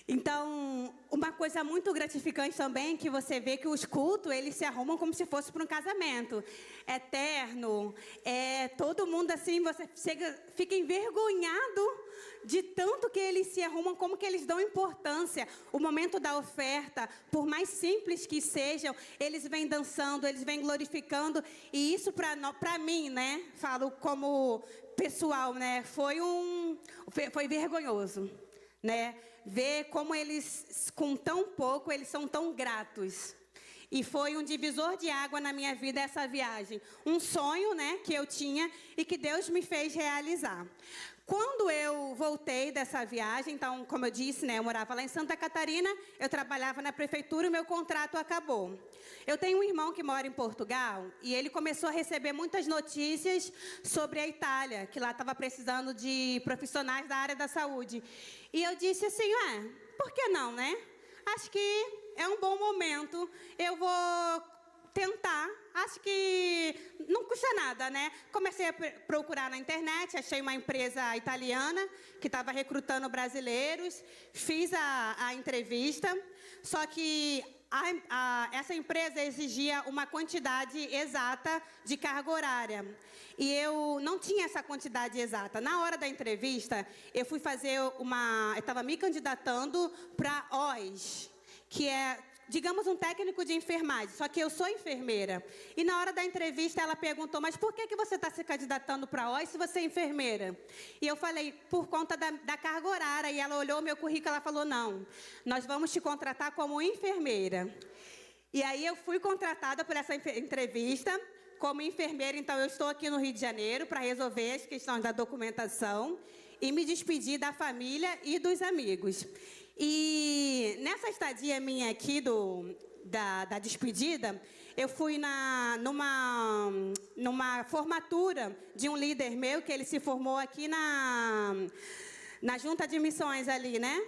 Então, uma coisa muito gratificante também, que você vê que os cultos, eles se arrumam como se fosse para um casamento. É terno, todo mundo assim, você fica envergonhado de tanto que eles se arrumam, como que eles dão importância. O momento da oferta, por mais simples que sejam, eles vêm dançando, eles vêm glorificando. E isso para mim, né, falo como pessoal, né, foi vergonhoso, né? Ver como eles, com tão pouco, eles são tão gratos. E foi um divisor de água na minha vida essa viagem. Um sonho, né, que eu tinha e que Deus me fez realizar. Quando eu voltei dessa viagem, então, como eu disse, né, eu morava lá em Santa Catarina, eu trabalhava na prefeitura e o meu contrato acabou. Eu tenho um irmão que mora em Portugal e ele começou a receber muitas notícias sobre a Itália, que lá estava precisando de profissionais da área da saúde. E eu disse assim, por que não, né? Acho que é um bom momento, eu vou tentar, acho que não custa nada, né? Comecei a procurar na internet, achei uma empresa italiana que estava recrutando brasileiros, fiz a entrevista, só que essa empresa exigia uma quantidade exata de carga horária. E eu não tinha essa quantidade exata. Na hora da entrevista, eu fui fazer eu estava me candidatando para OS, que é, digamos, um técnico de enfermagem, só que eu sou enfermeira. E na hora da entrevista ela perguntou, mas por que você está se candidatando para a OS se você é enfermeira? E eu falei, por conta da carga horária. E ela olhou o meu currículo e ela falou, não, nós vamos te contratar como enfermeira. E aí eu fui contratada por essa entrevista como enfermeira. Então eu estou aqui no Rio de Janeiro para resolver as questões da documentação e me despedir da família e dos amigos. E nessa estadia minha aqui da despedida, eu fui numa formatura de um líder meu, que ele se formou aqui na junta de missões ali, né?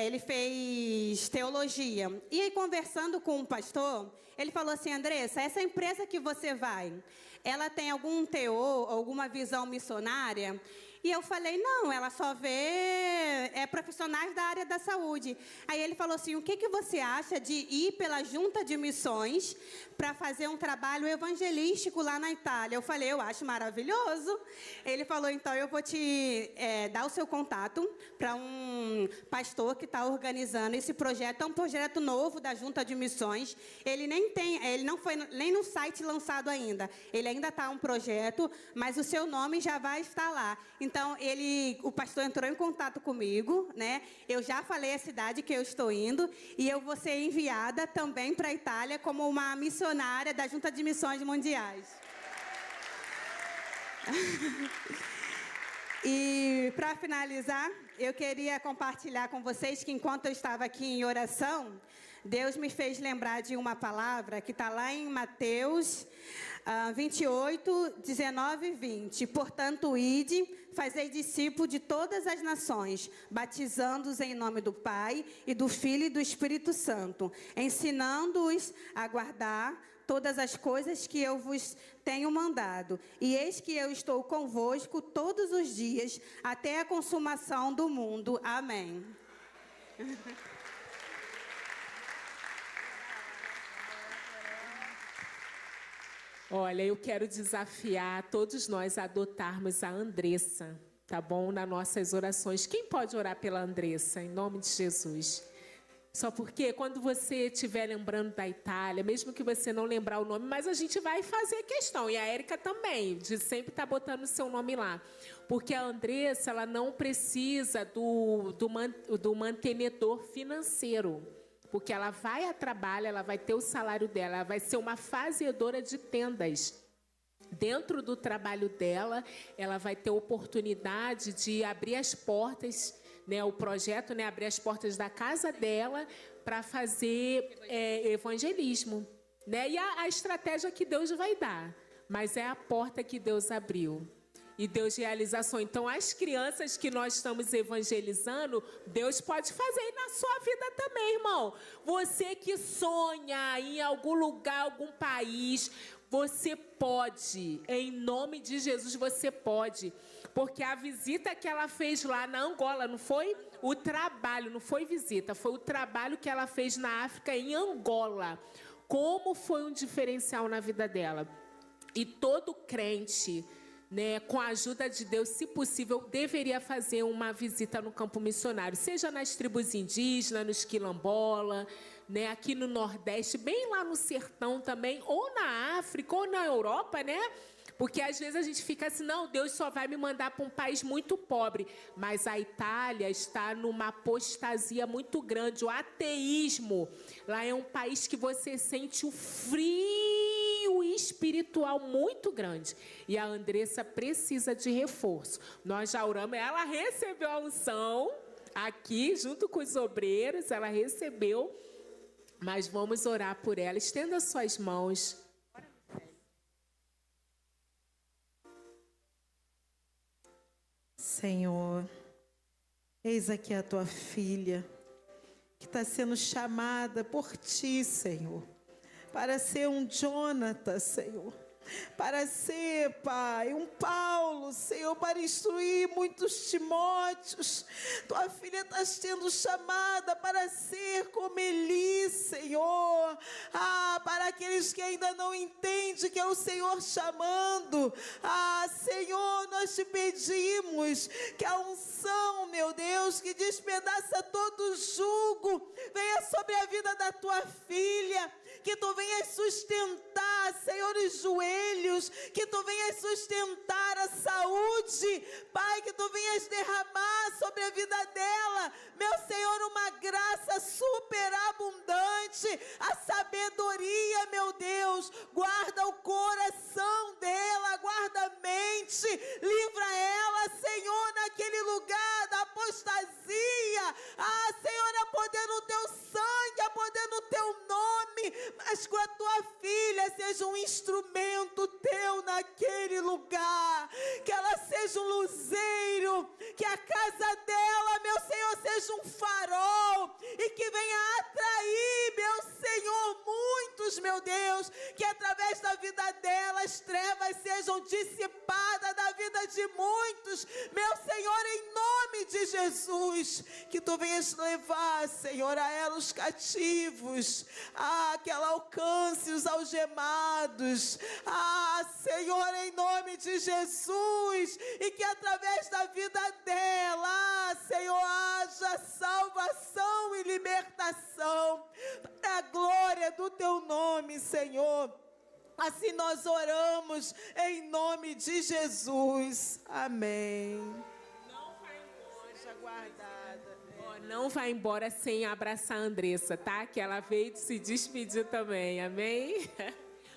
Ele fez teologia. E aí, conversando com um pastor, ele falou assim, Andressa, essa empresa que você vai, ela tem algum teor, alguma visão missionária? E eu falei, não, ela só vê profissionais da área da saúde. Aí ele falou assim, o que você acha de ir pela Junta de Missões para fazer um trabalho evangelístico lá na Itália? Eu falei, eu acho maravilhoso. Ele falou, então eu vou te dar o seu contato para um pastor que está organizando esse projeto. É um projeto novo da Junta de Missões. Ele não foi nem no site lançado ainda. Ele ainda está um projeto, mas o seu nome já vai estar lá. Então, o pastor entrou em contato comigo, né? Eu já falei a cidade que eu estou indo e eu vou ser enviada também para a Itália como uma missionária da Junta de Missões Mundiais. E, para finalizar, eu queria compartilhar com vocês que, enquanto eu estava aqui em oração, Deus me fez lembrar de uma palavra que está lá em Mateus 28, 19 e 20. Portanto, ide, fazei discípulos de todas as nações, batizando-os em nome do Pai, e do Filho e do Espírito Santo, ensinando-os a guardar todas as coisas que eu vos tenho mandado. E eis que eu estou convosco todos os dias, até a consumação do mundo. Amém. Olha, eu quero desafiar todos nós a adotarmos a Andressa, tá bom? Nas nossas orações. Quem pode orar pela Andressa, em nome de Jesus? Só porque quando você estiver lembrando da Itália, mesmo que você não lembrar o nome, mas a gente vai fazer questão, e a Érica também, de sempre estar botando o seu nome lá. Porque a Andressa, ela não precisa do mantenedor financeiro. Porque ela vai a trabalho, ela vai ter o salário dela, ela vai ser uma fazedora de tendas. Dentro do trabalho dela, ela vai ter oportunidade de abrir as portas, né, o projeto, né, abrir as portas da casa dela para fazer evangelismo. Né? E a estratégia que Deus vai dar, mas é a porta que Deus abriu. E Deus realização. Então, as crianças que nós estamos evangelizando, Deus pode fazer aí na sua vida também, irmão. Você que sonha em algum lugar, algum país, você pode. Em nome de Jesus, você pode. Porque a visita que ela fez lá na Angola, não foi o trabalho, não foi visita, foi o trabalho que ela fez na África, em Angola. Como foi um diferencial na vida dela. E todo crente, né, com a ajuda de Deus, se possível, deveria fazer uma visita no campo missionário, seja nas tribos indígenas, nos quilombola, né, aqui no Nordeste, bem lá no sertão também, ou na África, ou na Europa, né? Porque às vezes a gente fica assim, não, Deus só vai me mandar para um país muito pobre. Mas a Itália está numa apostasia muito grande, o ateísmo. Lá é um país que você sente o frio espiritual muito grande. E a Andressa precisa de reforço. Nós já oramos, ela recebeu a unção aqui, junto com os obreiros, ela recebeu. Mas vamos orar por ela. Estenda suas mãos. Senhor, eis aqui a tua filha, que está sendo chamada por ti, Senhor, para ser um Jonatas, Senhor, para ser, Pai, um Paulo, Senhor, para instruir muitos Timóteos. Tua filha está sendo chamada para ser como Eli, Senhor. Para aqueles que ainda não entendem que é o Senhor chamando. Senhor, nós te pedimos que a unção, meu Deus, que despedaça todo jugo, venha sobre a vida da tua filha, que tu venhas sustentar, Senhor, os joelhos, que tu venhas sustentar a saúde, Pai, que tu venhas derramar sobre a vida dela, meu Senhor, uma graça superabundante, a sabedoria, meu Deus, guarda o coração dela, guarda a mente, livra ela, Senhor, naquele lugar da apostasia, Senhor, a poder no teu sangue, a poder no teu nome, mas que a tua filha seja um instrumento teu naquele lugar, que ela seja um luzeiro, que a casa dela, meu Senhor, seja um farol, e que venha atrair, meu Senhor, muitos Jesus, meu Deus, que através da vida dela as trevas sejam dissipadas da vida de muitos, meu Senhor, em nome de Jesus, que tu venhas levar, Senhor, a ela os cativos, que ela alcance os algemados, Senhor, em nome de Jesus, e que através da vida dela, Senhor, haja salvação e libertação, para a glória do teu nome, Senhor. Assim nós oramos em nome de Jesus. Amém. Não vai embora. Seja guardada. Não vai embora sem abraçar a Andressa, tá? Que ela veio se despedir também, amém?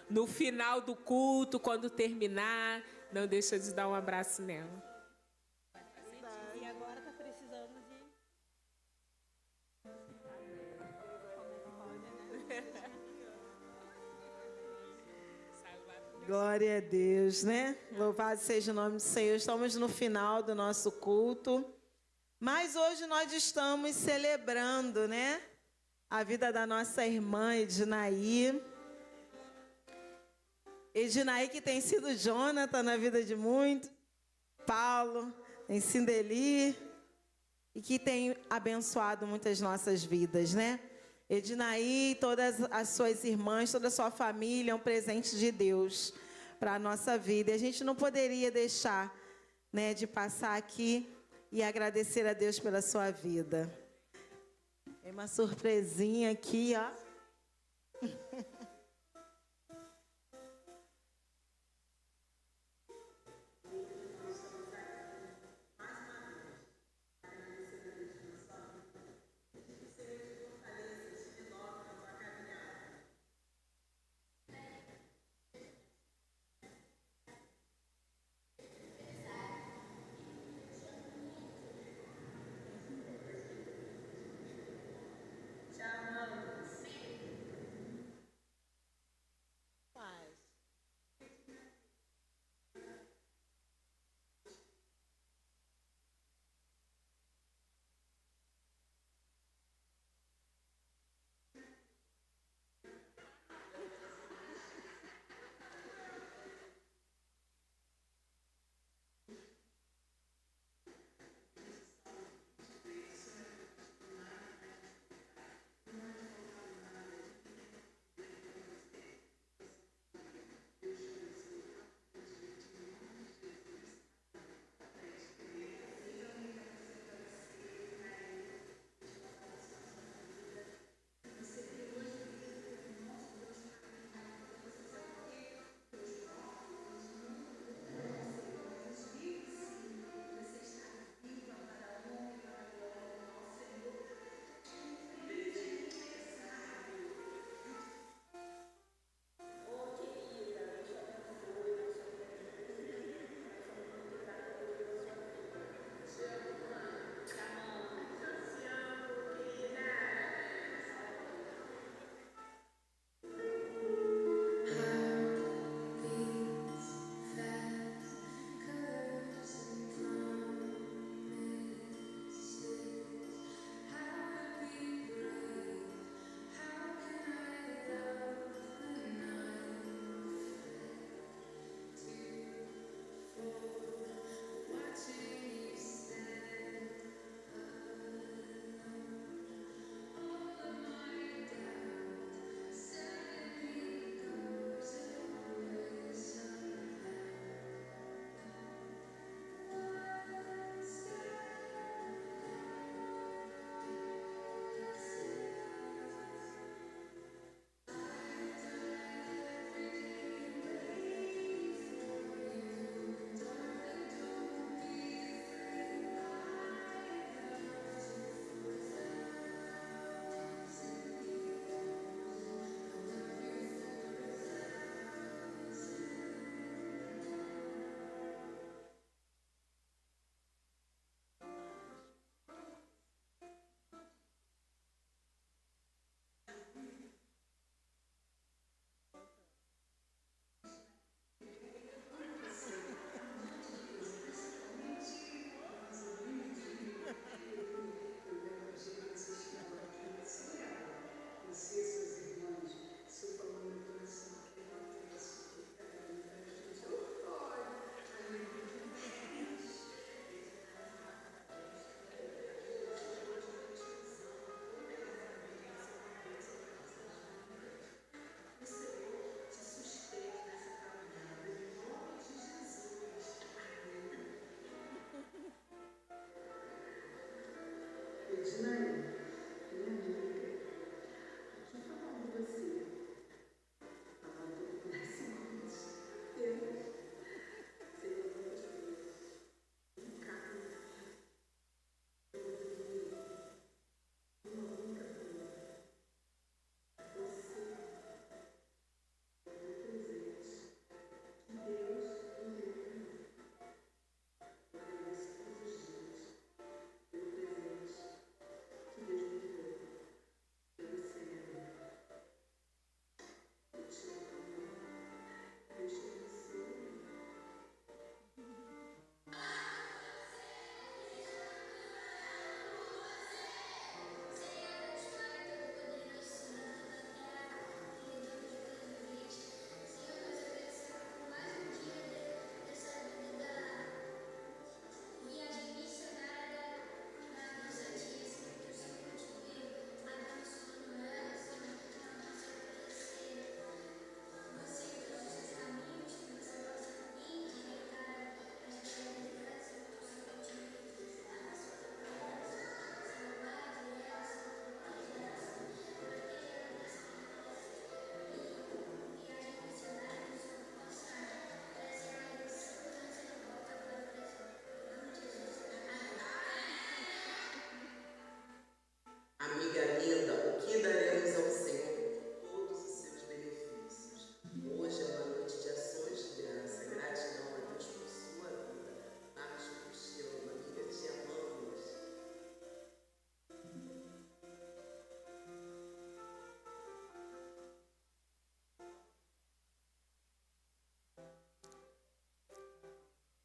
No final do culto, quando terminar, não deixa de dar um abraço nela. E agora está precisando de... Glória a Deus, né? Louvado seja o nome do Senhor. Estamos no final do nosso culto. Mas hoje nós estamos celebrando, né? A vida da nossa irmã Edinaí. Edinaí que tem sido Jonathan na vida de muitos. Paulo, em Sindeli. E que tem abençoado muitas nossas vidas, né? Edinaí, todas as suas irmãs, toda a sua família é um presente de Deus para a nossa vida. E a gente não poderia deixar, né, de passar aqui e agradecer a Deus pela sua vida. Tem uma surpresinha aqui, ó.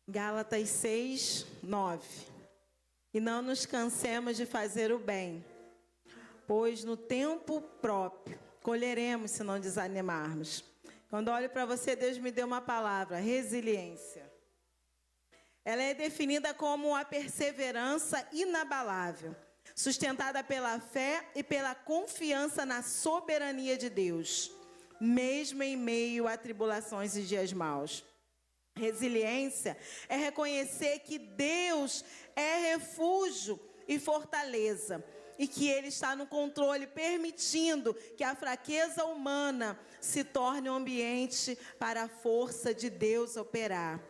Gálatas 6, 9. E não nos cansemos de fazer o bem, pois no tempo próprio colheremos se não desanimarmos. Quando olho para você, Deus me deu uma palavra, resiliência. Ela é definida como a perseverança inabalável, sustentada pela fé e pela confiança na soberania de Deus, mesmo em meio a tribulações e dias maus. Resiliência é reconhecer que Deus é refúgio e fortaleza, e que Ele está no controle, permitindo que a fraqueza humana se torne um ambiente para a força de Deus operar.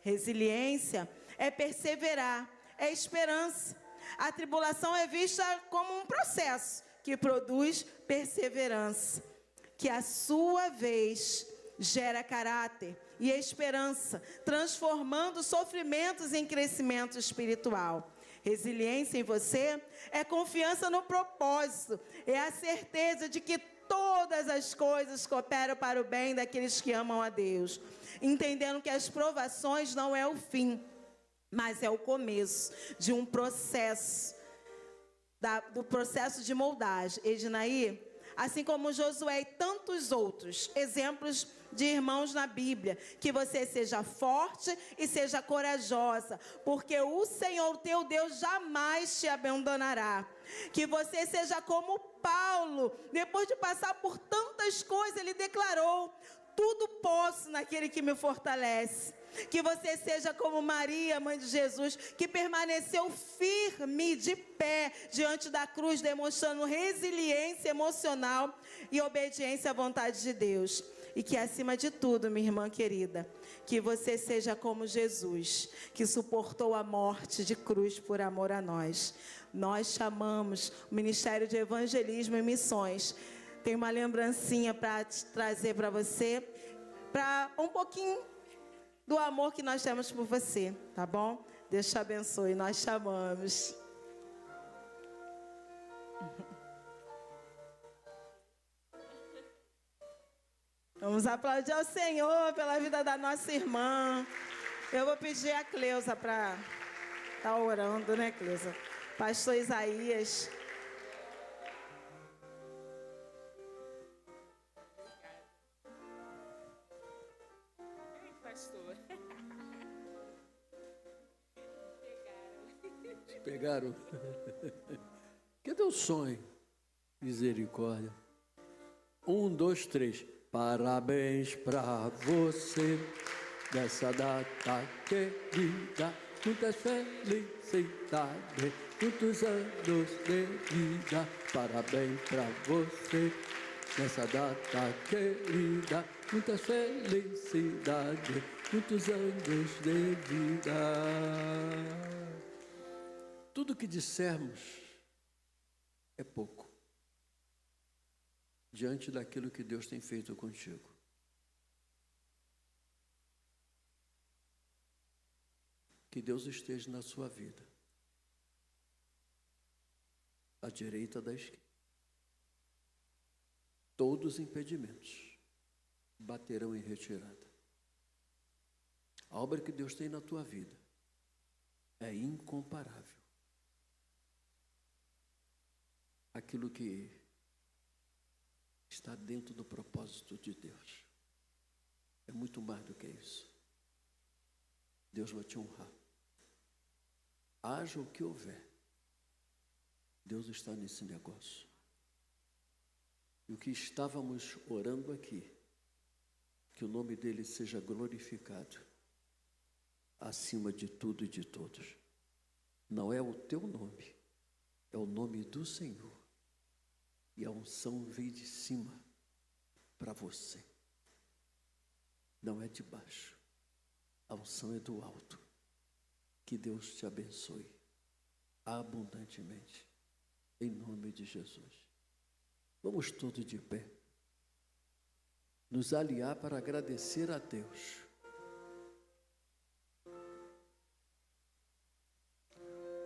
Resiliência é perseverar, é esperança. A tribulação é vista como um processo que produz perseverança, que a sua vez gera caráter e esperança, transformando sofrimentos em crescimento espiritual. Resiliência em você é confiança no propósito, é a certeza de que todas as coisas cooperam para o bem daqueles que amam a Deus, entendendo que as provações não é o fim, mas é o começo de um processo, do processo de moldagem. Ednaí, assim como Josué e tantos outros exemplos de irmãos na Bíblia, que você seja forte e seja corajosa, porque o Senhor teu Deus jamais te abandonará. Que você seja como Paulo, depois de passar por tantas coisas, ele declarou: tudo posso naquele que me fortalece. Que você seja como Maria, mãe de Jesus, que permaneceu firme, de pé, diante da cruz, demonstrando resiliência emocional e obediência à vontade de Deus. E que, acima de tudo, minha irmã querida, que você seja como Jesus, que suportou a morte de cruz por amor a nós. Nós chamamos o Ministério de Evangelismo e Missões. Tem uma lembrancinha para trazer para você, para um pouquinho do amor que nós temos por você, tá bom? Deus te abençoe, nós chamamos. Vamos aplaudir ao Senhor pela vida da nossa irmã. Eu vou pedir a Cleusa para estar orando, né, Cleusa? Pastor Isaías. Pegaram. Cadê o sonho? Misericórdia. 1, 2, 3. Parabéns pra você nessa data querida. Muitas felicidades, muitos anos de vida. Parabéns pra você nessa data querida. Muitas felicidades, muitos anos de vida. Tudo que dissermos é pouco diante daquilo que Deus tem feito contigo. Que Deus esteja na sua vida, à direita da esquerda. Todos os impedimentos baterão em retirada. A obra que Deus tem na tua vida é incomparável. Aquilo que está dentro do propósito de Deus é muito mais do que isso. Deus vai te honrar. Haja o que houver, Deus está nesse negócio. E o que estávamos orando aqui, que o nome dele seja glorificado acima de tudo e de todos. Não é o teu nome, é o nome do Senhor. E a unção veio de cima para você. Não é de baixo. A unção é do alto. Que Deus te abençoe abundantemente. Em nome de Jesus. Vamos todos de pé. Nos aliar para agradecer a Deus.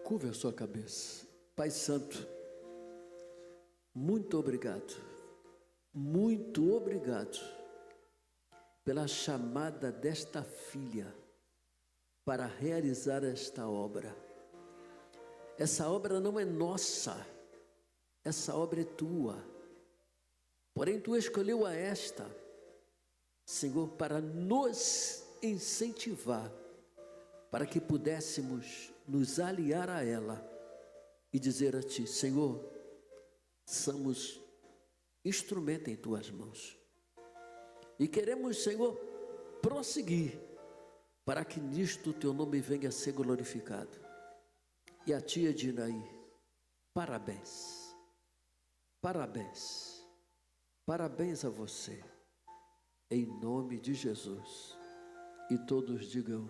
Curve a sua cabeça. Pai Santo, muito obrigado pela chamada desta filha para realizar esta obra. Essa obra não é nossa, essa obra é tua. Porém, tu escolheu a esta, Senhor, para nos incentivar, para que pudéssemos nos aliar a ela e dizer a ti: Senhor, somos instrumento em tuas mãos. E queremos, Senhor, prosseguir para que nisto o teu nome venha a ser glorificado. E a tia Dinaí, parabéns, parabéns, parabéns a você, em nome de Jesus. E todos digam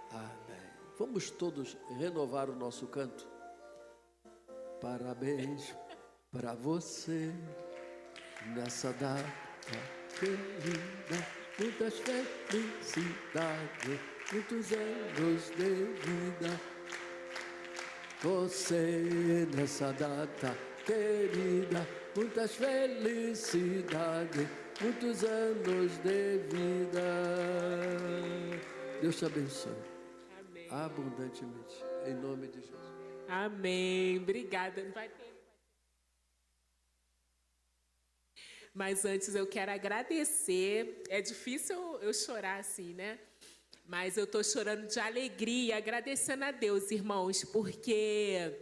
amém. Vamos todos renovar o nosso canto. Parabéns para você nessa data querida, muitas felicidades, muitos anos de vida. Você nessa data querida, muitas felicidades, muitos anos de vida. Deus te abençoe. Amém. Abundantemente, em nome de Jesus. Amém. Obrigada. Não vai ter. Mas antes eu quero agradecer. É difícil eu chorar assim, né? Mas eu estou chorando de alegria, agradecendo a Deus, irmãos, porque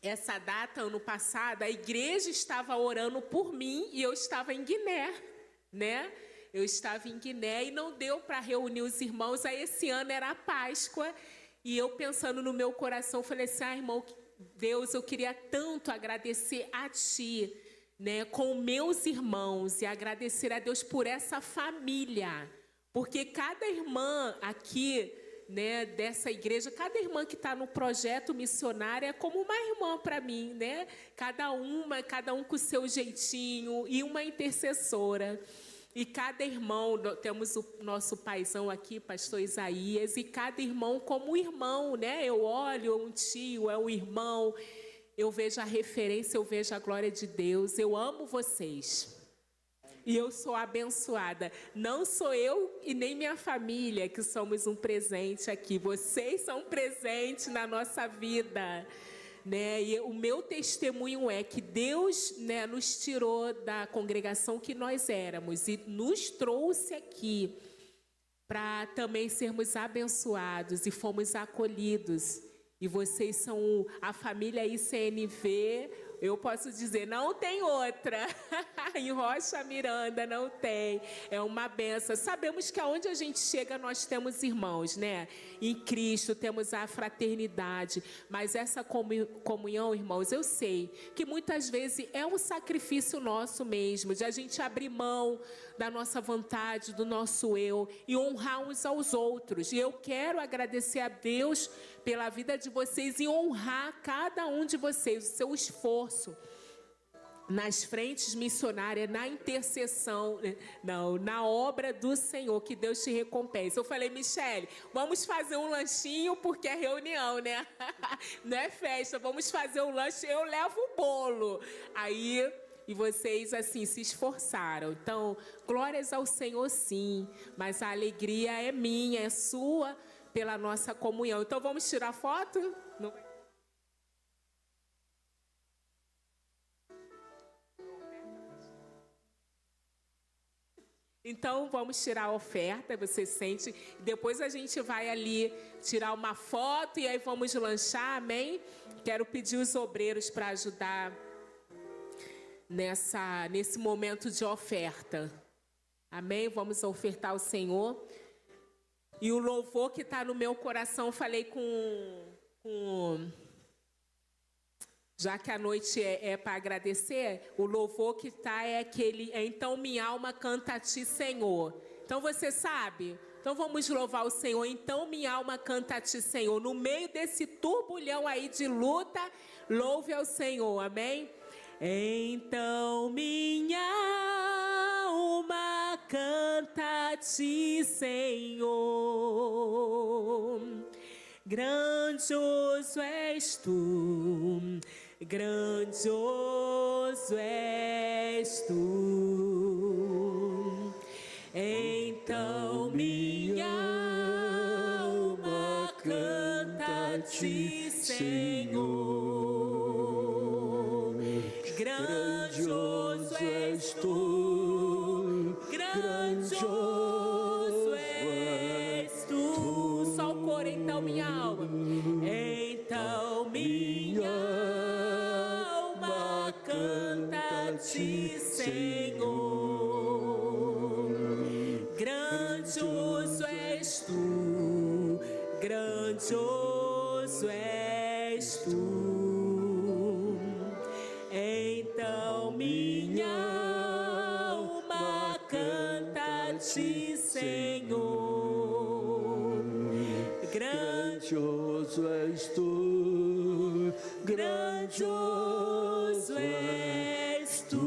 essa data, ano passado, a igreja estava orando por mim e eu estava em Guiné, né? Eu estava em Guiné e não deu para reunir os irmãos. Aí esse ano era a Páscoa e eu pensando no meu coração, falei assim: irmão, Deus, eu queria tanto agradecer a Ti, né, com meus irmãos, e agradecer a Deus por essa família. Porque cada irmã aqui, né, dessa igreja, cada irmã que está no projeto missionário é como uma irmã para mim, né? Cada um com o seu jeitinho e uma intercessora. E cada irmão, temos o nosso paizão aqui, pastor Isaías, e cada irmão como irmão, né? Eu olho, um tio, é um irmão, eu vejo a referência, eu vejo a glória de Deus. Eu amo vocês. E eu sou abençoada. Não sou eu e nem minha família que somos um presente aqui. Vocês são um presente na nossa vida, né? E o meu testemunho é que Deus, né, nos tirou da congregação que nós éramos e nos trouxe aqui para também sermos abençoados e fomos acolhidos. E vocês são a família ICNV. Eu posso dizer, não tem outra. Em Rocha Miranda não tem. É uma benção. Sabemos que aonde a gente chega nós temos irmãos, né? Em Cristo temos a fraternidade. Mas essa comunhão, irmãos, eu sei que muitas vezes é um sacrifício nosso mesmo, de a gente abrir mão da nossa vontade, do nosso eu e honrar uns aos outros. E eu quero agradecer a Deus pela vida de vocês e honrar cada um de vocês, o seu esforço nas frentes missionárias, na intercessão, não, na obra do Senhor, que Deus te recompense. Eu falei, Michele, vamos fazer um lanchinho, porque é reunião, né? Não é festa, vamos fazer um lanche, eu levo o bolo. Aí, e vocês, assim, se esforçaram. Então, glórias ao Senhor, sim, mas a alegria é minha, é sua, pela nossa comunhão. Então, vamos tirar foto? Não. Então, vamos tirar a oferta, você sente. Depois a gente vai ali tirar uma foto e aí vamos lanchar, amém? Quero pedir os obreiros para ajudar nesse momento de oferta. Amém? Vamos ofertar ao Senhor. E o louvor que está no meu coração, falei com já que a noite é para agradecer, o louvor que está é aquele, então minha alma canta a ti, Senhor. Então você sabe? Então vamos louvar o Senhor. Então minha alma canta a ti, Senhor. No meio desse turbulhão aí de luta, louve ao Senhor, amém? Então minha alma canta a ti, Senhor. Grandioso és tu, grandioso és tu. Então minha Senhor. Grandioso és tu, grandioso és tu. Só o coro, então, minha alma. Então minha alma canta-te, Senhor. Grandioso és tu, grandioso és tu. Então minha alma canta-te, Senhor. Grandioso és tu, Grandioso és tu.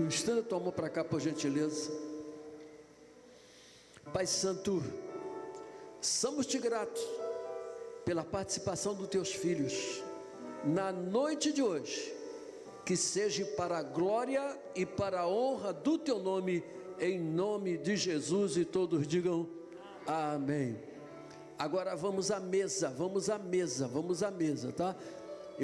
Estenda tua mão para cá, por gentileza. Pai Santo, somos-te gratos pela participação dos teus filhos na noite de hoje, que seja para a glória e para a honra do teu nome, em nome de Jesus, e todos digam amém. Agora vamos à mesa, tá?